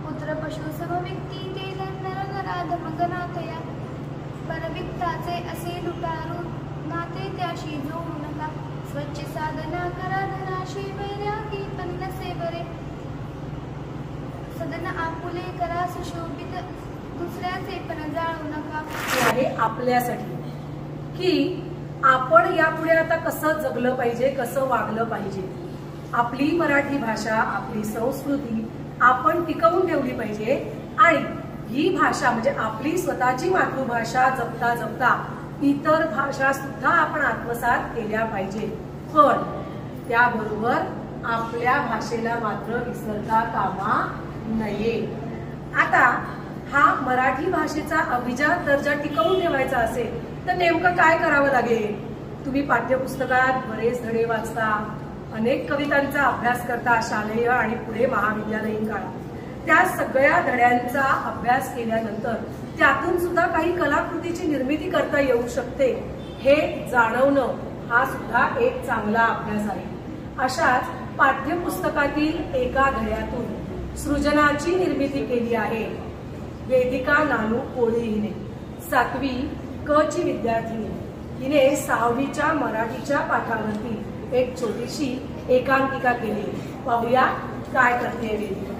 पुत्र पशु समव्यक्ती ते नरगराधम गणातया, परविक्ताचे असे लुटारू नाते त्याशी जोडू नका. स्वच्छ साधना करा धनाशी वैरागी पण नसे बरे, सदन आपुले करा सुशोभित दुसऱ्याचे पण जाळू नका. आहे आपल्यासाठी की आपण यापुढे आता कसं जगलं पाहिजे, कसं वागलं पाहिजे. आपली मराठी भाषा आपली संस्कृती आपण टिकवून ठेवली पाहिजे आणि ही भाषा म्हणजे आपली स्वतःची मातृभाषा जपता जपता इतर भाषा सुद्धा आपण आत्मसात केल्या पाहिजे. पण त्याबरोबर आपल्या भाषेला मात्र विसरता कामा नये. आता हा मराठी भाषेचा अभिजात दर्जा टिकवून ठेवायचा असेल तर नेमकं काय करावं लागेल. तुम्ही पाठ्यपुस्तकात बरेच धडे वाचता, अनेक कवितांचा अभ्यास करता शालेय आणि पुढे महाविद्यालयीन काळात. त्या सगळ्या धड्यांचा अभ्यास केल्यानंतर त्यातून सुद्धा काही कलाकृतीची निर्मिती करता येऊ शकते हे जाणवणं हा सुद्धा एक चांगला अभ्यास आहे. अशाच पाठ्यपुस्तकातील एका धड्यातून सृजनाची निर्मिती केली आहे वेदिका नानू कोळी हिने. 7वी क ची विद्यार्थिनी. हिने 6वीच्या मराठीच्या पाठावरती एक छोटीशी एकांकिका केली. पाहूया काय करते वेदिका.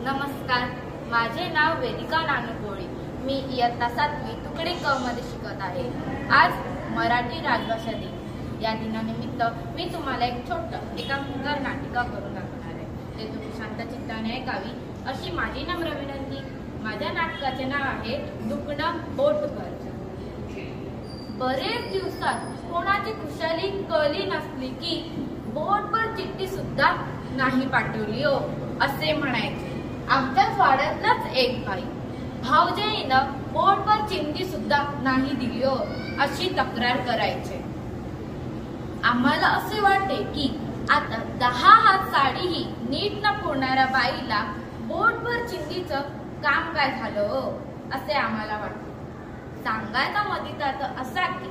नमस्कार, माझे नाव वेदिका नानू कोळी. मी इयत्ता 7वी तुकडे क मध्ये शिकत आहे. आज मराठी राजभाषा दिन. या दिनानिमित्त मी तुम्हाला एक छोटं एकांकिका नाटिका करून दाखवणार आहे. ते तुम्ही शांत चित्ताने ऐकावी अशी माझी नम्र विनंती. माझ्या नाटकाचे नाव आहे दुखणं बोटभर. बरेच दिवसात कोणाची खुशाली कळली नसली की बोटभर चिठ्ठी सुद्धा नाही पाठवली हो असे म्हणायचे. आमच्याच वाड्यातलाच एक बाई भावजईनं बोटभर चिंधी सुद्धा नाही दिली हो अशी तक्रार करायचे. आम्हाला असे वाटते की आता 10 हात साडीही नीट न पुरणाऱ्या बाईला बोटभर चिंधीचं काम काय झालं हो असे आम्हाला वाटते. सांगायचा मतितार्थ असा की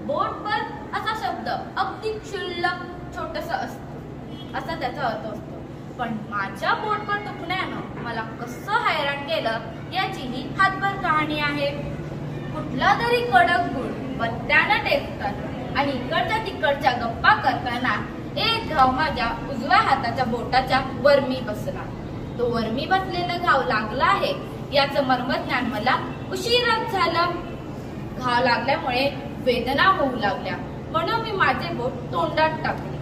बोटभर असा शब्द अगदी क्षुल्लक छोटस असतो असा त्याचा अर्थ असतो. पण माझ्या बोटभर दुखण्यानं मला कसं हैराण केलं याचीही हातभर कहाणी आहे. कुठला तरी कडक गुळ पत्त्यानं टेकतात आणि इकडच्या तिकडच्या गप्पा करताना एक घाव माझ्या उजव्या हाताच्या बोटाच्या वरमी बसला. तो वरमी बसलेला घाव लागला आहे याचं मर्मज्ञान मला उशिराच झालं. घाव लागल्यामुळे वेदना होऊ लागल्या म्हणून मी माझे बोट तोंडात टाकले.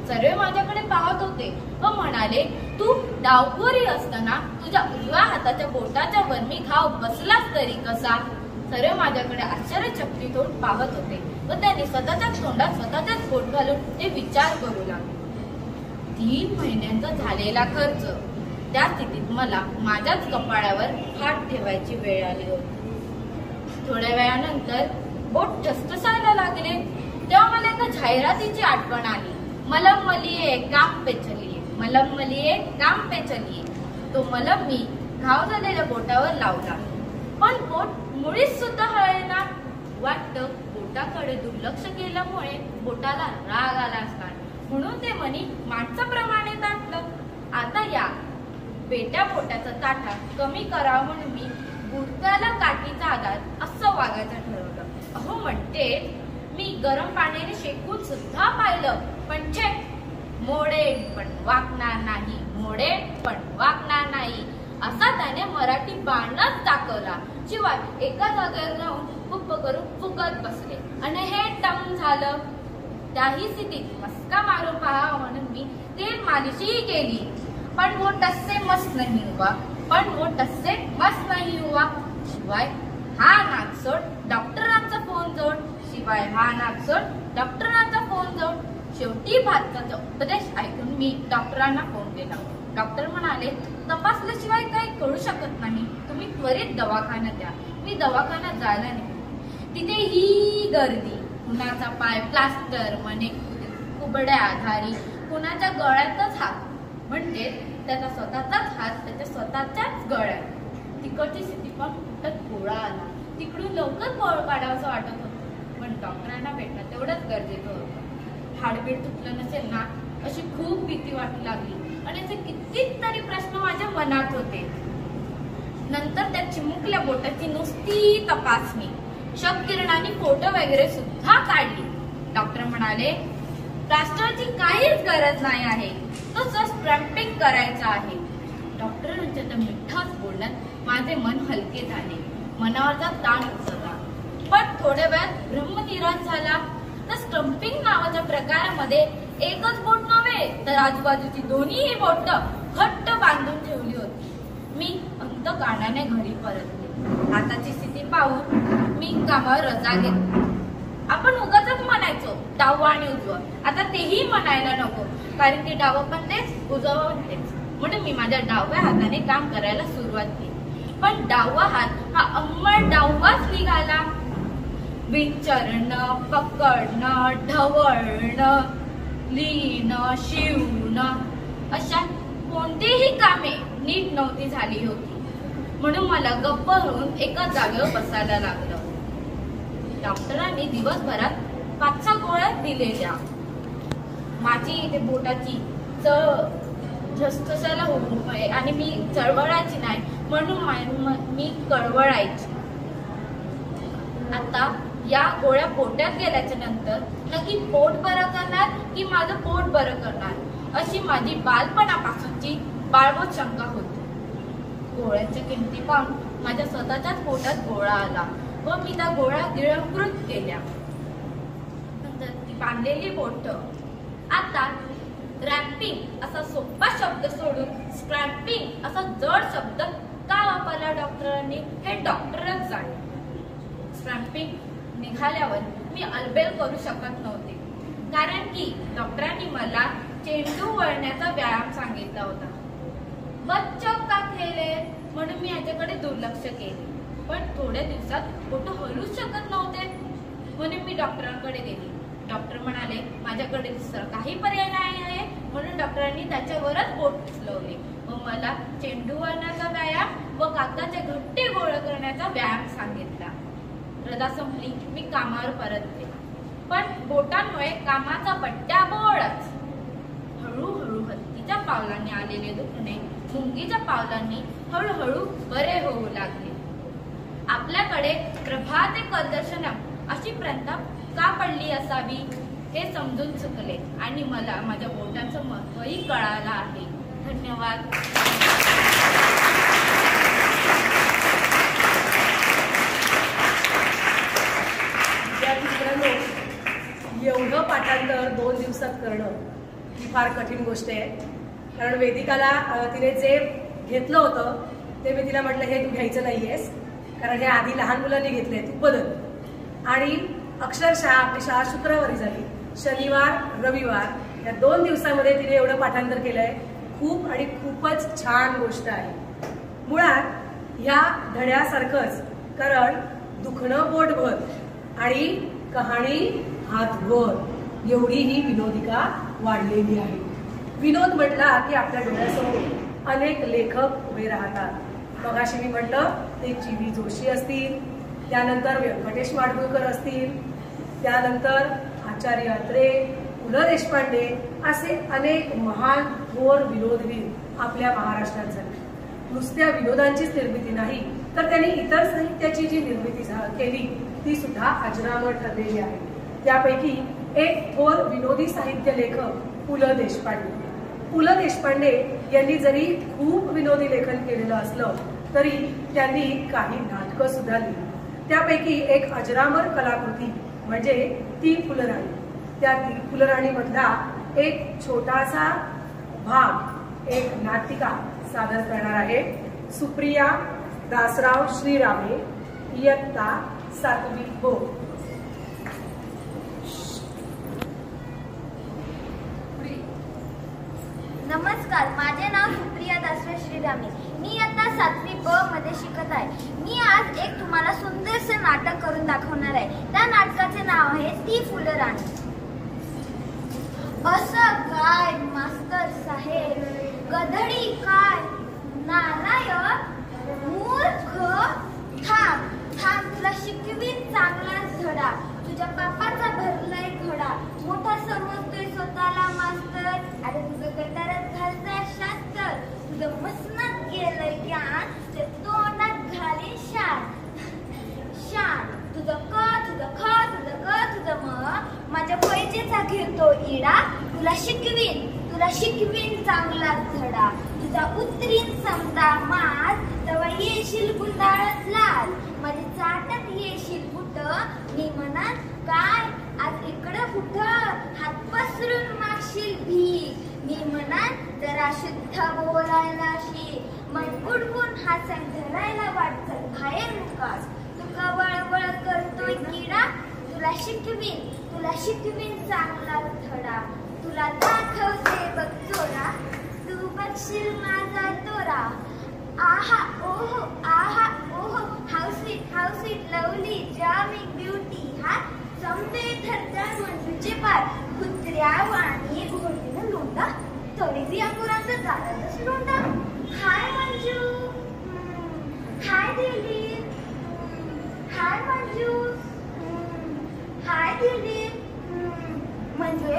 सर्व माझ्याकडे पाहत होते व म्हणाले, तू डावखोरी असताना तुझ्या उजव्या हाताच्या बोटाच्या वरमी घाव बसलाच तरी कसा? सर्व माझ्याकडे आश्चर्यचकित होऊन पाहत होते व त्यांनी स्वतःच्या तोंडात स्वतःचाच बोट घालून ते विचार करू लागले. 3 महिन्यांचा झालेला खर्च. त्या स्थितीत मला माझ्याच कपाळावर हात ठेवायची वेळ आली होती. थोड्या वेळानंतर बोट ठसठसायला लागले तेव्हा मला एका जाहिरातीची आठवण आली. मलम मलिये काम पे चलिये, मलम मलिये काम पे चलिये. तो मलम मी घाव झालेल्या बोटावर लावला पण बोट मुळीच सुद्धा हळेना. वाटतं बोटाकडे दुर्लक्ष केल्यामुळे बोटाला राग आला असणार म्हणून ते मनी माणसाप्रमाणे ताटलं. आता या बेट्या बोटाचा ताठा कमी करावा म्हणून मी बुरत्याला काठीचा आधार असं वागायचं ठरवलं. अहो म्हणते मी गरम पाण्याने शेकून सुद्धा पाहिलं पण छे, मोडेल पण वाकणार नाही, मोडेल पण वाकणार नाही असा त्याने मराठी बाणच दाखवला. शिवाय एका जागेवर राहून फुप्प करून फुगत बसले आणि हे टम झालं. त्याही स्थितीत मस्का मारून पहा म्हणून मी तेल मालिशही केली पण वो टस्से मस्त नाही हुआ, पण वो टस्से मस्त नाही हुआ. शिवाय हा नाकसोड डॉक्टरांचा फोन जोड, शिवाय हा नाकसोड डॉक्टरांचा फोन जोड. शेवटी भारताचा उपदेश ऐकून मी डॉक्टरांना फोन केला. डॉक्टर म्हणाले, तपासल्याशिवाय काही कळू शकत नाही, तुम्ही त्वरित दवाखान्यात द्या. मी दवाखान्यात जायला निघाले. तिथे ही गर्दी, कुणाचा पाय प्लास्टर म्हणे कुबड्या आधारी, कुणाच्या गळ्यातच हात म्हणजे त्याचा स्वतःचाच हात त्याच्या स्वतःच्याच गळ्यात. तिकडची स्थिती पण कुठं गोळा आला. तिकडून लवकर पळ काढावंसं वाटत होतं पण डॉक्टरांना भेटणं तेवढंच गरजेचं होतं. हाडबीड तुटलं नसेल ना अशी खूप भीती वाटू लागली आणि असे कितीतरी प्रश्न माझ्या मनात होते. नंतर त्या चिमुकल्या बोटाची नुसती तपासणी, क्षकिरणांनी फोटो वगैरे सुद्धा काढली. डॉक्टर म्हणाले, प्लास्टरची काहीच गरज नाही आहे, तसं स्ट्रॅम्पिंग करायचं आहे. डॉक्टरांच्या त्या मिठाच बोलण्यात माझे मन हलके झाले, मनावरचा ताण उतरला. पण थोड्या वेळात ब्रह्मनिराश झाला. तर स्टंपिंग नावाच्या प्रकारामध्ये एकच बोट नव्हे तर आजूबाजूची दोन्हीही बोट घट्ट बांधून ठेवली होती. मी अंतकाळाने घरी परतले. आताची स्थिती पाहून मी कामावर रजा घेतली. आपण उगाचच म्हणायचो डावा आणि उजवा, आता तेही म्हणायला नको कारण की डावं पण तेच उजवं पण तेच. म्हणून मी माझ्या डाव्या हाताने काम करायला सुरुवात केली. पण डावा हात हा अंमळ डावाच निघाला. विंचरणं, पकडणं, ढवळणं, लिहिणं, शिवणं अशा कोणतीही कामे नीट नव्हती झाली होती. म्हणून मला गप्प होऊन एकाच जागेवर बसायला लागलं. डॉक्टरांनी दिवसभरात 5-6 गोळ्या दिलेल्या. माझी इथे बोटाची ठसठसायला होऊ आणि मी चळवळायची नाही म्हणून मी कळवळायची. आता या गोळ्या पोटात गेल्याच्या नंतर नक्की पोट बरं करणार की माझं पोट बरं करणार अशी माझी बालपणापासूनची बाळवत शंका होती. गोळ्यांच्या किमती पाहून माझ्या स्वतःच्याच पोटात गोळा आला व मी त्या गोळ्या गिळंकृत केल्या. नंतर ती बांधलेली बोट आता रॅपिंग असा सोपा शब्द सोडून स्क्रॅपिंग असा जड शब्द का वापरला डॉक्टरांनी हे डॉक्टरच जाणे. स्क्रॅपिंग निघाल्यावर मी अलबेल करू शकत नव्हते कारण की डॉक्टरांनी मला चेंडू वळण्याचा व्यायाम सांगितला होता. बच्चक का खेळले म्हणून मी याच्याकडे दुर्लक्ष केले. पण थोड्या दिवसात बोट हलूच शकत नव्हते म्हणून मी डॉक्टरांकडे गेले. डॉक्टर म्हणाले, माझ्याकडे दुसरा काही पर्याय नाही आहे. म्हणून डॉक्टरांनी त्याच्यावरच बोट उचलवले व मला चेंडू वळण्याचा व्यायाम व कागदाचे घट्टे गोळे करण्याचा व्यायाम सांगितला. रजा संपली मी कामावर परतले, पण बोटांमुळे कामाचा बट्ट्या बोळच. हळूहळू हत्तीच्या पावलांनी आलेले दुखणे मुंगीच्या पावलांनी हळूहळू बरे होऊ लागले. आपल्याकडे प्रभाते कदर्शनम अशी प्रथा का पडली असावी हे समजून चुकले आणि मला माझ्या बोटांचं महत्वही कळालं आहे. धन्यवाद. विद्यार्थी मित्रांनो, एवढं पाठांतर 2 दिवसात करणं ही फार कठीण गोष्ट आहे. कारण वेदिकाला तिने जे घेतलं होतं ते मी तिला म्हटलं हे तू घ्यायचं नाहीयेस, कारण हे आधी लहान मुलांनी घेतले, तू बदल. आणि अक्षरशः आपली शाळा शुक्रवारी झाली. शनिवार रविवार या 2 दिवसामध्ये तिने एवढं पाठांतर केलंय. खूप आणि खूपच छान गोष्ट आहे. मुळात ह्या धड्यासारखंच, कारण दुखणं पोटभर आणि कहाणी हातभर एवढी ही विनोदिका वाढलेली आहे. विनोद म्हटला की आपल्या डोळ्यासमोर अनेक लेखक उभे राहतात. मगाशी मी म्हटलं ते जी.व्ही. जोशी असतील, त्यानंतर व्यंकटेश माडगूळकर असतील, त्यानंतर आचार्य अत्रे, पु ल देशपांडे असे अनेक महान थोर विनोदवीर आपल्या महाराष्ट्रात झाले. नुसत्या विनोदांचीच निर्मिती नाही तर त्यांनी इतर साहित्याची जी निर्मिती केली ती सुद्धा अजरामर ठरलेली आहे. त्यापैकी एक थोर विनोदी साहित्य लेखक पु ल देशपांडे. पु ल देशपांडे यांनी जरी खूप विनोदी लेखन केलेलं असलं तरी त्यांनी काही नाटकं सुद्धा लिहिली. त्यापैकी एक अजरामर कलाकृती म्हणजे ती फुलराणी. त्या ती फुलराणी मधला एक छोटासा भाग एक नाटिका सादर करणार आहे सुप्रिया दासराव श्रीरामे, इयत्ता 7वी ब. नमस्कार, माझे नाव सुप्रिया दासराव श्रीरामे. मी आता 7वी ब मध्ये शिकत आहे. मी आज एक तुम्हाला सुंदरसे नाटक करून दाखवणार आहे. त्या नाटकाचे नाव आहे ती फुलराणी. असं काय मास्तर साहेब, गधडी काय नारायण, मूर्ख, थांब थांब, तुला शिकवीन चांगलाच धडा. तुझ्या बापाचा भरलाय घडा, मोठा समजतोय स्वतःला मास्तर. अरे तुझं गटारात घालताय शास्त्र, तुझं मसनात गेलंय ज्ञान, ते तोंडात घाली शान शान. तुझं क, तुझं ख, तुझं ग, तुझं म, माझ्या पैजेचा घेतो इडा. तुला शिकवीन चांगलाच धडा. तुझा उतरीन समजा माज, तेव्हा येशील गुंडाळत लाल. माझे चाटत येशील बुट, मी म्हणत काय आज इकडं कुठं, हात पसरून मागशील भीक. मी म्हणत जरा शुद्ध बोलायला शिक, मग गुडगुण हासन धरायला वाटतं बाहेर मुकास. तू कवळवळ करतोय किडा, तुला शिकवीन चांगला धडा. तुला दाखवते बघ चोरा, तू बघशील माझा तोरा. आहा ओहो, आहा ओहो, how sweet lovely charming beauty. हा संपे ठरतात मंजूचे पार, कुत्र्या वाणी घोडीनं लोंडा, तरीच या मुलांचा जातातच लोंडा. हाय मंजू, हाय दिली, हाय मंजू, हाय दिली. मंजू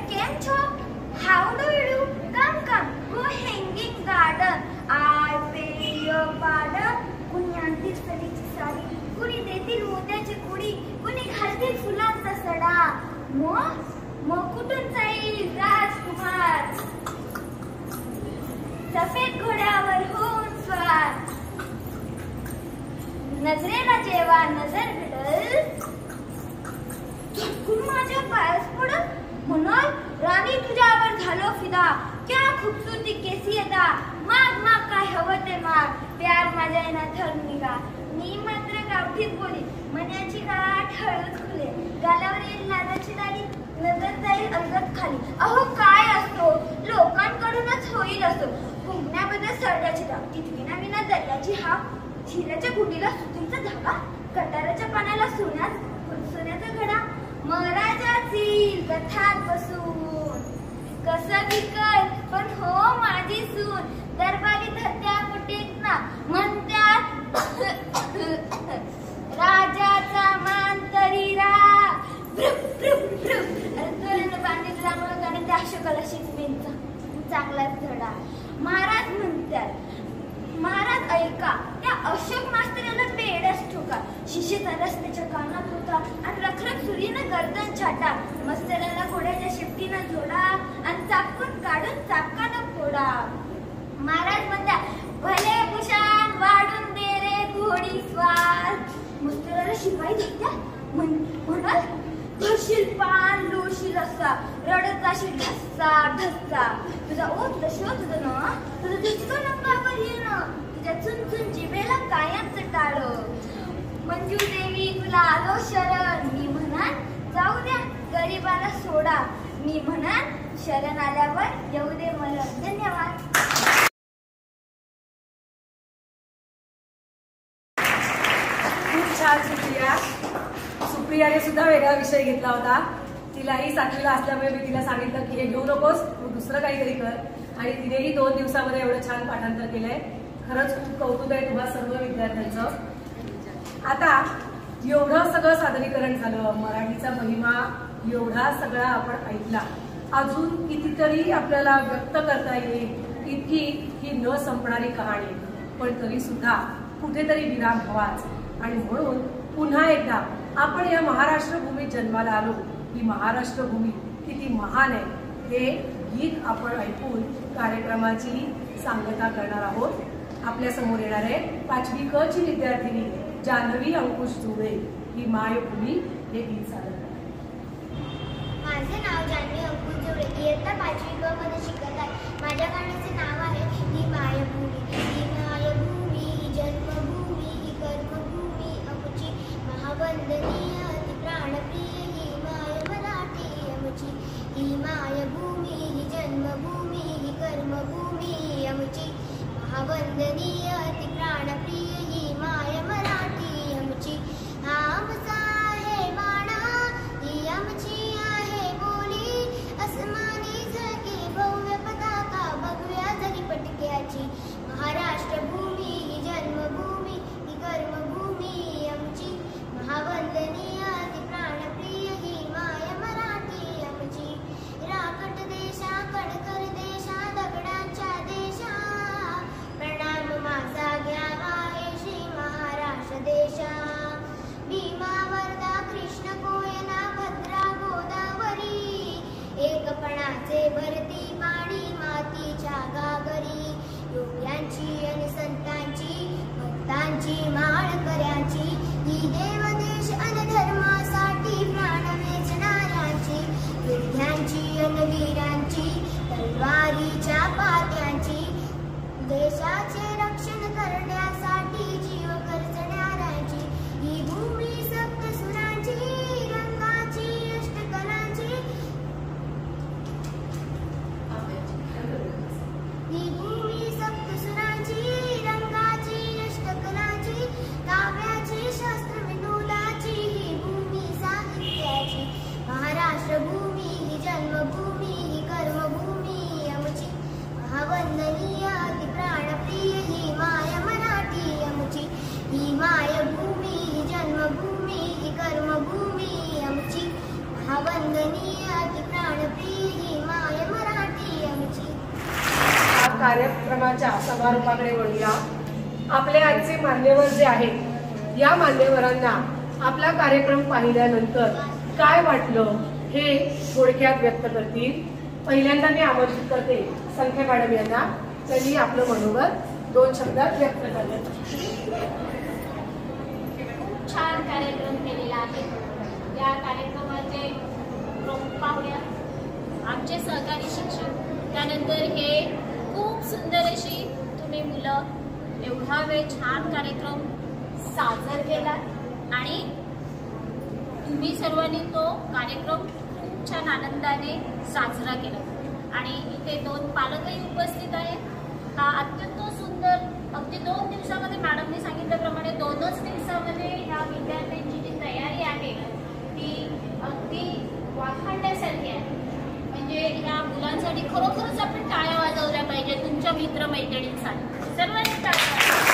केम छो, how do you do, come go hanging garden. I pay your pardon. कुणी आणतील सडीची साडी, कुणी देतील मोत्याची कुडी, कुणी घालतील फुलांचा सडा. मग कुठून जाईल राजकुमार, सफेद घोड्यावर होऊन स्वार. नजरेला जेव्हा नजर भिडल, झटकून माझ्या पायास पडल. म्हणाल राणी तुझ्यावर झालो फिदा, क्या खूबसूरती कैसी अदा, माग काय हवं ते माग, प्यार माझ्या येणार धर निघा. मी मात्र गावठीत बोली, मनाची गाठ हळूच खुले, गालावर येईल लादाची दाढी, नजर जाईल अंगत खाली. अहो काय असतो लोकांकडूनच होईल असतो, कुंकण्याबद्दल सरड्याची दाग, तितकीना विना दर्याची हाक, हिऱ्याच्या गुंडीला सुतीचा धागा, कटाराच्या पाण्याला सोन्याचा घडा. महाराजाची कथात बसून कसं विकल पण हो माझी सून, दरबारी धरत्या मुठीत ना राजा म्हणत्यात राजाचा मान तरी त्या अशोकाला शिकवेनचा चांगलाच धडा. महाराज म्हणतात महाराज ऐका त्या अशोक मास्तराला बेडच ठोका. शिष्य रस्त्याच्या कानात होता आणि रखरख सुरीनं गर्दन छाटा. मस्तराला घोड्याच्या शेपटीनं जोडा आणि चापकून काढून चापकानं फोडा. महाराज म्हणतात भले भूषण वाढून दे रे घोडी स्वार. मस्तराला शिपाई देत्या म्हणाल घरशील पान लोशील असा रडत अशी ढस्सा ढस्सा. तुझा ओठ शोधत ना तुझं तितकं नंगावर येणं तुझ्या चुनचुन जिभेला कायमच टाळ. मंजू देवी तुला आलो शरण मी म्हणाल जाऊ द्या गरीबाला सोडा. मी म्हणाल शरण आल्यावर येऊ दे मला. धन्यवाद. खूप छान सुप्रियाने सुद्धा वेगळा विषय घेतला होता. तिलाही 7वीला असल्यामुळे मी तिला सांगितलं की हे घेऊ नकोस तू दुसरं काहीतरी कर आणि तिनेही 2 दिवसामध्ये एवढं छान पाठांतर केलंय. खरंच खूप कौतुक आहे तुम्हा सर्व विद्यार्थ्यांचं. आता एवढं सगळं सादरीकरण झालं, मराठीचा महिमा एवढा सगळा आपण ऐकला. अजून कितीतरी आपल्याला व्यक्त करता येईल इतकी ही न संपणारी कहाणी. पण तरी सुद्धा कुठेतरी विराम हवाच आणि म्हणून पुन्हा एकदा आपण या महाराष्ट्र भूमीत जन्माला आलो. ही महाराष्ट्र भूमी किती महान आहे हे गीत आपण ऐकून कार्यक्रमाची सांगता करणार आहोत. आपल्या समोर येणार आहे 5वी क ची विद्यार्थिनी जान्हवी अंकुश जुळे. ही मायभूमी हे गीत सादर करते. माझे नाव जान्हवी अंकुश जुळे. इयत्ता 5वी क मध्ये शिकत आहे. माझ्या गाण्याचे नाव आहे ही मायभूमी. ही मायभूमी ही जन्मभूमी ही कर्मभूमी आमची महावंदनीय ती प्राणप्रिय ही माय मराठी आमची. ही मायभूमी ही जन्मभूमी ही कर्मभूमी आमची महावंदनीय ती प्राणप्रिय ही माय मराठी आमची. हा आमचा आहे बाणा ही आमची आहे बोली अस्मानी झळके भव्य पताका बघूया जरी पटक्याची. महाराष्ट्र भूमी ही जन्मभूमी ही कर्मभूमी आमची महावंदनीय ती प्राणप्रिय ही माय मराठी आमची. राकट देशा कणकर देशा दगडांच्या देशा प्रणाम माझा घ्या आहे श्री महाराष्ट्र देशा. भीमा वर्धा कृष्ण कोयना भद्रा गोदावरी एकपणाचे भरती पाणी मातीच्या गागरी. योग्यांची आणि संतांची भक्तांची माळकऱ्यांची ही देवदेश अन धर्मासाठी प्राण वेचणाऱ्यांची. विद्यांची अन वीरांची तलवारीच्या पात्यांची देशाचे रक्षण करण्यासाठी जीव खर्चणाऱ्यांची. ही भूमी सप्तसुरांची रंगाची अष्टकलांची. ही भूमी सप्तसुरांची रंगाची अष्टकलांची काव्याची शास्त्र विनोदाची ही भूमी साहित्याची. महाराष्ट्र भूमी ही जन्मभूमी ही कर्मभूमी आमची महावंदनीय ती प्राणप्रिय ही माय मराठी आमची. ही मायभूमी ही जन्मभूमी ही कर्मभूमी आमची महावंदनीय ती प्राणप्रिय ही माय मराठी आमची. या कार्यक्रमाच्या समारोपाकडे वळूया. आपले आजचे मान्यवर जे आहेत या मान्यवरांना आपला कार्यक्रम पाहिल्यानंतर काय वाटलं हे थोडक्यात व्यक्त करतील. पहिल्यांदा मी आमंत्रित करते संख्या मॅडम यांना. त्यांनी आपलं मनोगत 2 शब्दात व्यक्त करले. खूप छान कार्यक्रम केलेला आहे. या कार्यक्रमाचे प्रमुख पाहुण्या आमचे सहकारी शिक्षक, त्यानंतर हे खूप सुंदर अशी तुम्ही मुलं एवढा वेळ छान कार्यक्रम सादर केला आणि तुम्ही सर्वांनी तो कार्यक्रम खूप छान आनंदाने साजरा केला. आणि इथे 2 पालकही उपस्थित आहेत. हा अत्यंत सुंदर अगदी 2 दिवसामध्ये मॅडमने सांगितल्याप्रमाणे 2च दिवसामध्ये ह्या विद्यार्थ्यांची जी तयारी आहे ती अगदी वाखाणण्यासारखी आहे. म्हणजे ह्या मुलांसाठी खरोखरच आपण टाळ्या वाजवल्या पाहिजे तुमच्या मित्रमैत्रिणींसाठी. सर्वांनी टाळ्या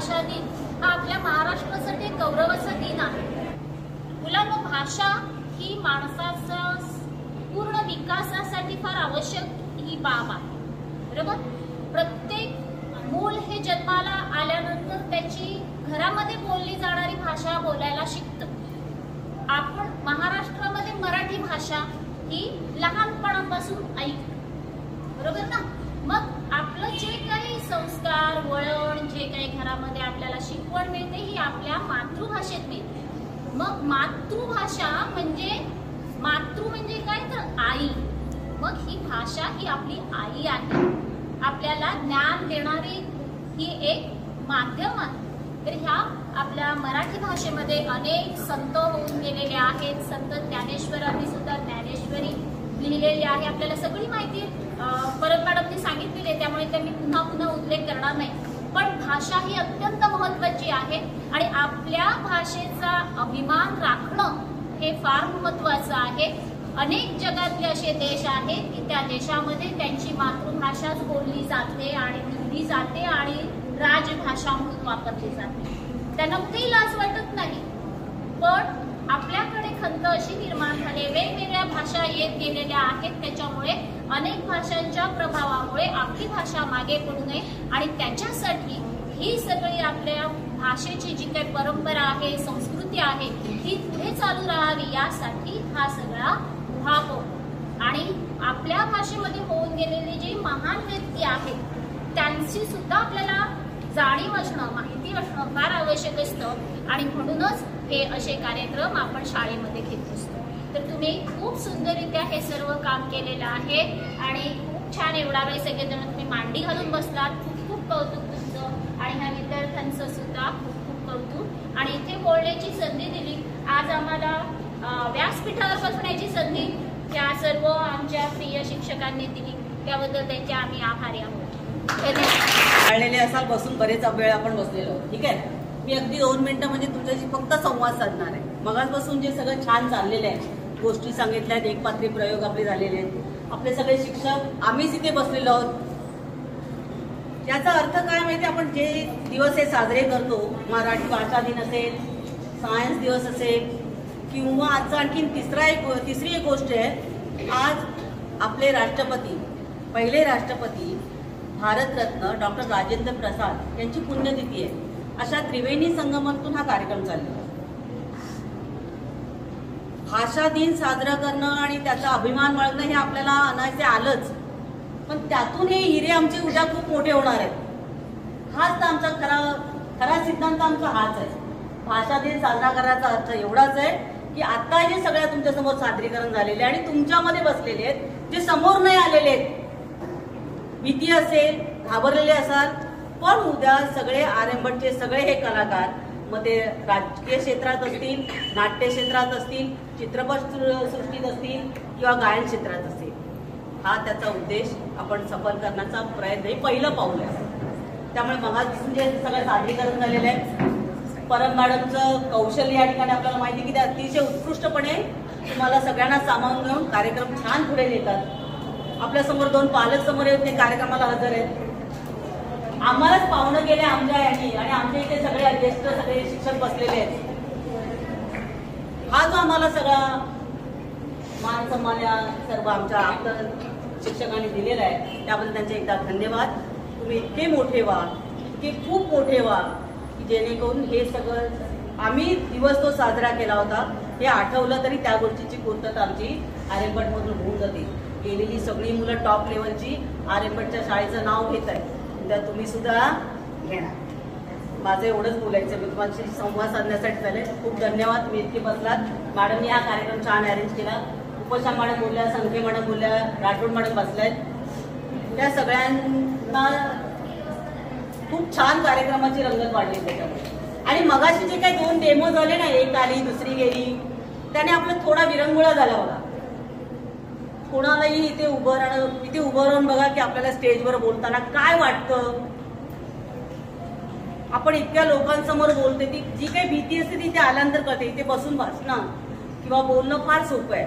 भाषा दिन हा आपल्या महाराष्ट्रासाठी गौरवाचा दिन आहे. मुलांनो, भाषा ही माणसाचा पूर्ण विकासासाठी फार आवश्यक ही बाब आहे. बरोबर? प्रत्येक मूल हे जन्माला आल्यानंतर त्याची घरामध्ये बोलली जाणारी भाषा बोलायला शिकतं. आपण महाराष्ट्रामध्ये मराठी भाषा ही लहानपणापासून ऐकतो. बरोबर ना? मग आपलं जे काही संस्कार, वळण, जे काही घरामध्ये आपल्याला शिकवण मिळते ही आपल्या मातृभाषेत मिळते. मग मातृभाषा म्हणजे काय तर आई. मग ही भाषा ही आपली आई आहे. आपल्याला ज्ञान देणारी ही एक माध्यम आहे. तर ह्या आपल्या मराठी भाषेमध्ये अनेक संत होऊन गेलेले आहेत. संत ज्ञानेश्वरांनी सुद्धा ज्ञानेश्वरी लिहिलेली आहे. आपल्याला सगळी माहिती परत मॅडमने सांगितलेली आहे, त्यामुळे ते मी पुन्हा पुन्हा उल्लेख करणार नाही. पण भाषा ही अत्यंत महत्त्वाची आहे आणि आपल्या भाषेचा अभिमान राखणं हे फार महत्त्वाचं आहे. अनेक जगातले असे देश आहेत की त्या देशामध्ये त्यांची मातृभाषाच बोलली जाते आणि लिहिली जाते आणि राजभाषा म्हणून वापरली जाते. त्यांना कुठेही लाज वाटत नाही. पण आपल्याकडे खंत अशी निर्माण झाली, वेगवेगळ्या भाषा येत गेलेल्या आहेत. त्याच्यामुळे अनेक भाषांच्या प्रभावामुळे आपली भाषा मागे पडू नये आणि त्याच्यासाठी ही सगळी आपल्या भाषेची जी काही परंपरा आहे, संस्कृती आहे, ही पुढे चालू राहावी यासाठी हा सगळा उहापोह. आणि आपल्या भाषेमध्ये होऊन गेलेली जी महान व्यक्ती आहेत त्यांची सुद्धा आपल्याला जाणीव असणं, माहिती असणं फार आवश्यक असतं. आणि म्हणूनच हे असे कार्यक्रम आपण शाळेमध्ये घेत असतो. तर तुम्ही खूप सुंदररित्या हे सर्व काम केलेलं आहे आणि खूप छान एवढा वेळ सगळेजण तुम्ही मांडी घालून बसलात. खूप खूप कौतुक तुमचं आणि ह्या विद्यार्थ्यांचं सुद्धा खूप खूप कौतुक. आणि इथे बोलण्याची संधी दिली, आज आम्हाला व्यासपीठावर बसण्याची संधी त्या सर्व आमच्या प्रिय शिक्षकांनी दिली, त्याबद्दल त्यांचे आम्ही आभारी आहोत. आलेले असाल, बसून बरेच वेळ आपण बसलेलो. ठीक आहे, मी अगदी 2 मिनिटं म्हणजे तुमच्याशी फक्त संवाद साधणार आहे. मगाचपासून जे सगळं छान चाललेलं आहे, गोष्टी सांगितल्या आहेत, एकपात्री प्रयोग आपले झालेले आहेत, आपले सगळे शिक्षक आम्हीच इथे बसलेलो आहोत. याचा अर्थ काय माहिती, आपण जे दिवस हे साजरे करतो, मराठी भाषा दिन असेल, सायन्स दिवस असेल, किंवा आजचा आणखी तिसरी एक गोष्ट आहे. आज आपले राष्ट्रपती, पहिले राष्ट्रपती भारतरत्न डॉक्टर राजेंद्र प्रसाद यांची पुण्यतिथी आहे. अशा त्रिवेणी संगमातून हा कार्यक्रम चालला. भाषा दिन साजरा करणं आणि त्याचा अभिमान बाळगणं हे आपल्याला अनायसे आलंच, पण त्यातून हे हिरे आमचे उद्या खूप मोठे होणार आहेत. हाच तर आमचा खरा सिद्धांत आमचा हाच आहे. भाषा दिन साजरा करायचा अर्थ एवढाच आहे की आता जे सगळ्या तुमच्या समोर सादरीकरण झालेले आणि तुमच्यामध्ये बसलेले आहेत, जे समोर नाही आलेले आहेत, भीती असेल, घाबरलेले असाल, पण उद्या सगळे आरंभटचे सगळे हे कलाकार, मग ते राजकीय क्षेत्रात असतील, नाट्य क्षेत्रात असतील, चित्रपट सृष्टीत असतील किंवा गायन क्षेत्रात असतील, हा त्याचा उद्देश आपण सफल करण्याचा प्रयत्न, हे पहिलं पाऊल आहे. त्यामुळे मगापासून जे सगळं सादरीकरण झालेलं आहे, परम मॅडमचं कौशल्य या ठिकाणी आपल्याला माहिती की ते अतिशय उत्कृष्टपणे तुम्हाला सगळ्यांना सामावून घेऊन कार्यक्रम छान पुढे नेतात. आपल्यासमोर 2 पालक समोर येऊन ते कार्यक्रमाला हजर आहेत. आम्हालाच पाहुणं गेले आमच्या यांनी आणि आमच्या इथे सगळे ज्येष्ठ सगळे शिक्षक बसलेले आहेत. हा जो आम्हाला सगळा मान सन्मान या सर्व आमच्या आप्त शिक्षकांनी दिलेला आहे, त्याबद्दल त्यांचे एकदा धन्यवाद. तुम्ही इतके मोठे व्हा, इतके खूप मोठे व्हा की जेणेकरून हे सगळं आम्ही दिवस तो साजरा केला होता हे आठवलं तरी त्या गोष्टीची पूर्तता आमची आर्यभटमधून होऊन जाते. गेलेली सगळी मुलं टॉप लेवलची आर्यभटच्या शाळेचं नाव घेत आहे, उद्या तुम्ही सुद्धा घेणार. माझं एवढंच बोलायचं, मी तुम्हाला संवाद साधण्यासाठी झाले. खूप धन्यवाद, तुम्ही इतके बसलात. मॅडमनी हा कार्यक्रम छान अरेंज केला. उपशा मॅडम बोलल्या, संखे मॅडम बोलल्या, राठोड मॅडम बसल्यात. त्या सगळ्यांना खूप छान कार्यक्रमाची रंगत वाढली त्याच्यामुळे. आणि मगाशी जे काही 2 डेमो झाले ना, एक आली दुसरी गेली, त्याने आपला थोडा विरंगुळा झाला बघा. कोणालाही इथे उभं राहून बघा की आपल्याला स्टेजवर बोलताना काय वाटतं. आपण इतक्या लोकांसमोर बोलते, ती जी काही भीती असते ती इथे आल्यानंतर कळते. इथे बसून भाषणं किंवा बोलणं फार सोपं आहे,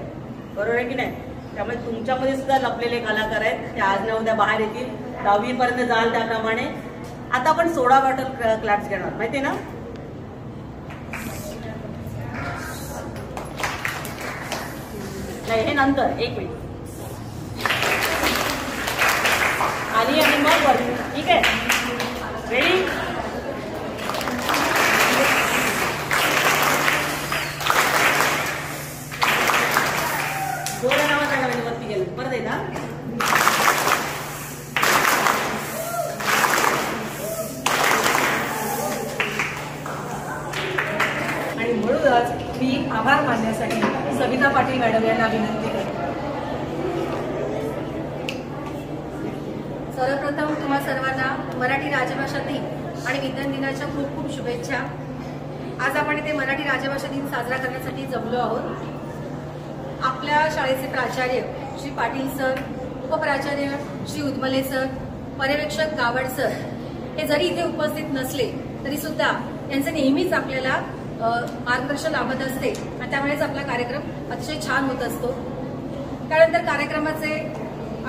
बरोबर आहे की नाही. त्यामुळे तुमच्यामध्ये सुद्धा लपलेले कलाकार आहेत, ते आज ना उद्या बाहेर येतील. 10वी पर्यंत जाल त्याप्रमाणे आता आपण सोडा बॉटल क्लॅप्स घेणार, माहितीये ना? नाही, हे नंतर. एक मिनिट. आली आणि मग वरती. ठीक आहे, रेडी? गोऱ्या नावाच्या गावाने वरती गेलं. परत एकदा. आणि म्हणूनच मी आभार मानण्यासाठी सविता पाटील मॅडम यांना विनंती करते. सर्वप्रथम तुम्हा सर्वांना मराठी राजभाषा दिन आणि विज्ञान दिनाच्या खूप खूप शुभेच्छा. आज आपण इथे मराठी राजभाषा दिन साजरा करण्यासाठी जमलो आहोत. आपल्या शाळेचे प्राचार्य श्री पाटील सर, उपप्राचार्य श्री उदमले सर, पर्यवेक्षक गावड सर हे जरी इथे उपस्थित नसले तरी सुद्धा यांचे नेहमीच आपल्याला मार्गदर्शन लाभत असते आणि त्यामुळेच आपला कार्यक्रम अतिशय छान होत असतो. त्यानंतर कार्यक्रमाचे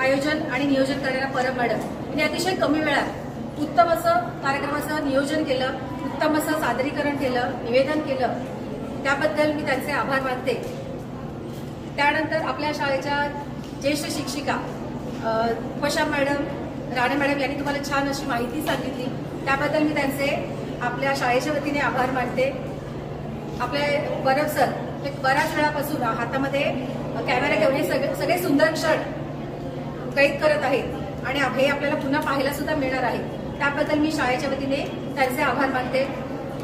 आयोजन आणि नियोजन करणाऱ्या परब मॅडम यांनी अतिशय कमी वेळात उत्तम असं कार्यक्रमाचं नियोजन केलं, उत्तम असं सादरीकरण केलं, निवेदन केलं. त्याबद्दल मी त्यांचे आभार मानते. त्यानंतर आपल्या शाळेच्या ज्येष्ठ शिक्षिका उपशा मॅडम, राणे मॅडम यांनी तुम्हाला छान अशी माहिती सांगितली. त्याबद्दल मी त्यांचे आपल्या शाळेच्या वतीने आभार मानते. आपले बरब सर हे बऱ्याच वेळापासून हातामध्ये कॅमेरा घेऊन हे सगळे सुंदर क्षण कैद करत आहेत आणि हे आपल्याला पुन्हा पाहायला सुद्धा मिळणार आहे. त्याबद्दल मी शाळेच्या वतीने त्यांचे आभार मानते.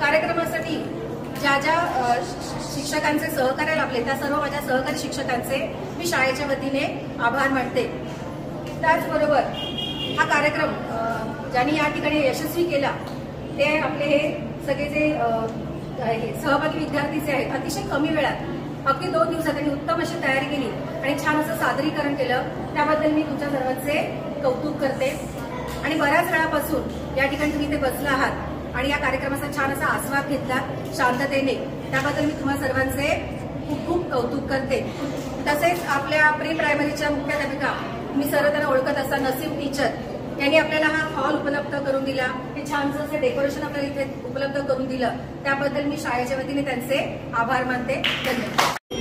कार्यक्रमासाठी ज्या ज्या शिक्षकांचे सहकार्य लाभले त्या सर्व माझ्या सहकारी शिक्षकांचे मी शाळेच्या वतीने आभार मानते. त्याचबरोबर हा कार्यक्रम ज्यांनी या ठिकाणी यशस्वी केला ते आपले हे सगळे जे सहभागी विद्यार्थी जे आहेत अतिशय कमी वेळात अगदी 2 दिवसात त्यांनी उत्तम अशी तयारी केली आणि छान असं सादरीकरण केलं. त्याबद्दल मी तुमच्या सर्वांचे कौतुक करते. आणि बऱ्याच वेळापासून या ठिकाणी तुम्ही इथे बसला आहात आणि या कार्यक्रमाचा छान असा आस्वाद घेतला शांततेने. त्याबद्दल मी तुम्हा सर्वांचे खूप खूप कौतुक करते. तसेच आपल्या प्री प्रायमरीच्या मुख्याध्यापिका मी सर्व त्यांना ओळखत असता नसीम टीचर यांनी आपल्याला हा हॉल उपलब्ध करून दिला. हे छानसं असं डेकोरेशन आपल्याला इथे उपलब्ध करून दिलं. त्याबद्दल मी शाळेच्या वतीने त्यांचे आभार मानते. धन्यवाद.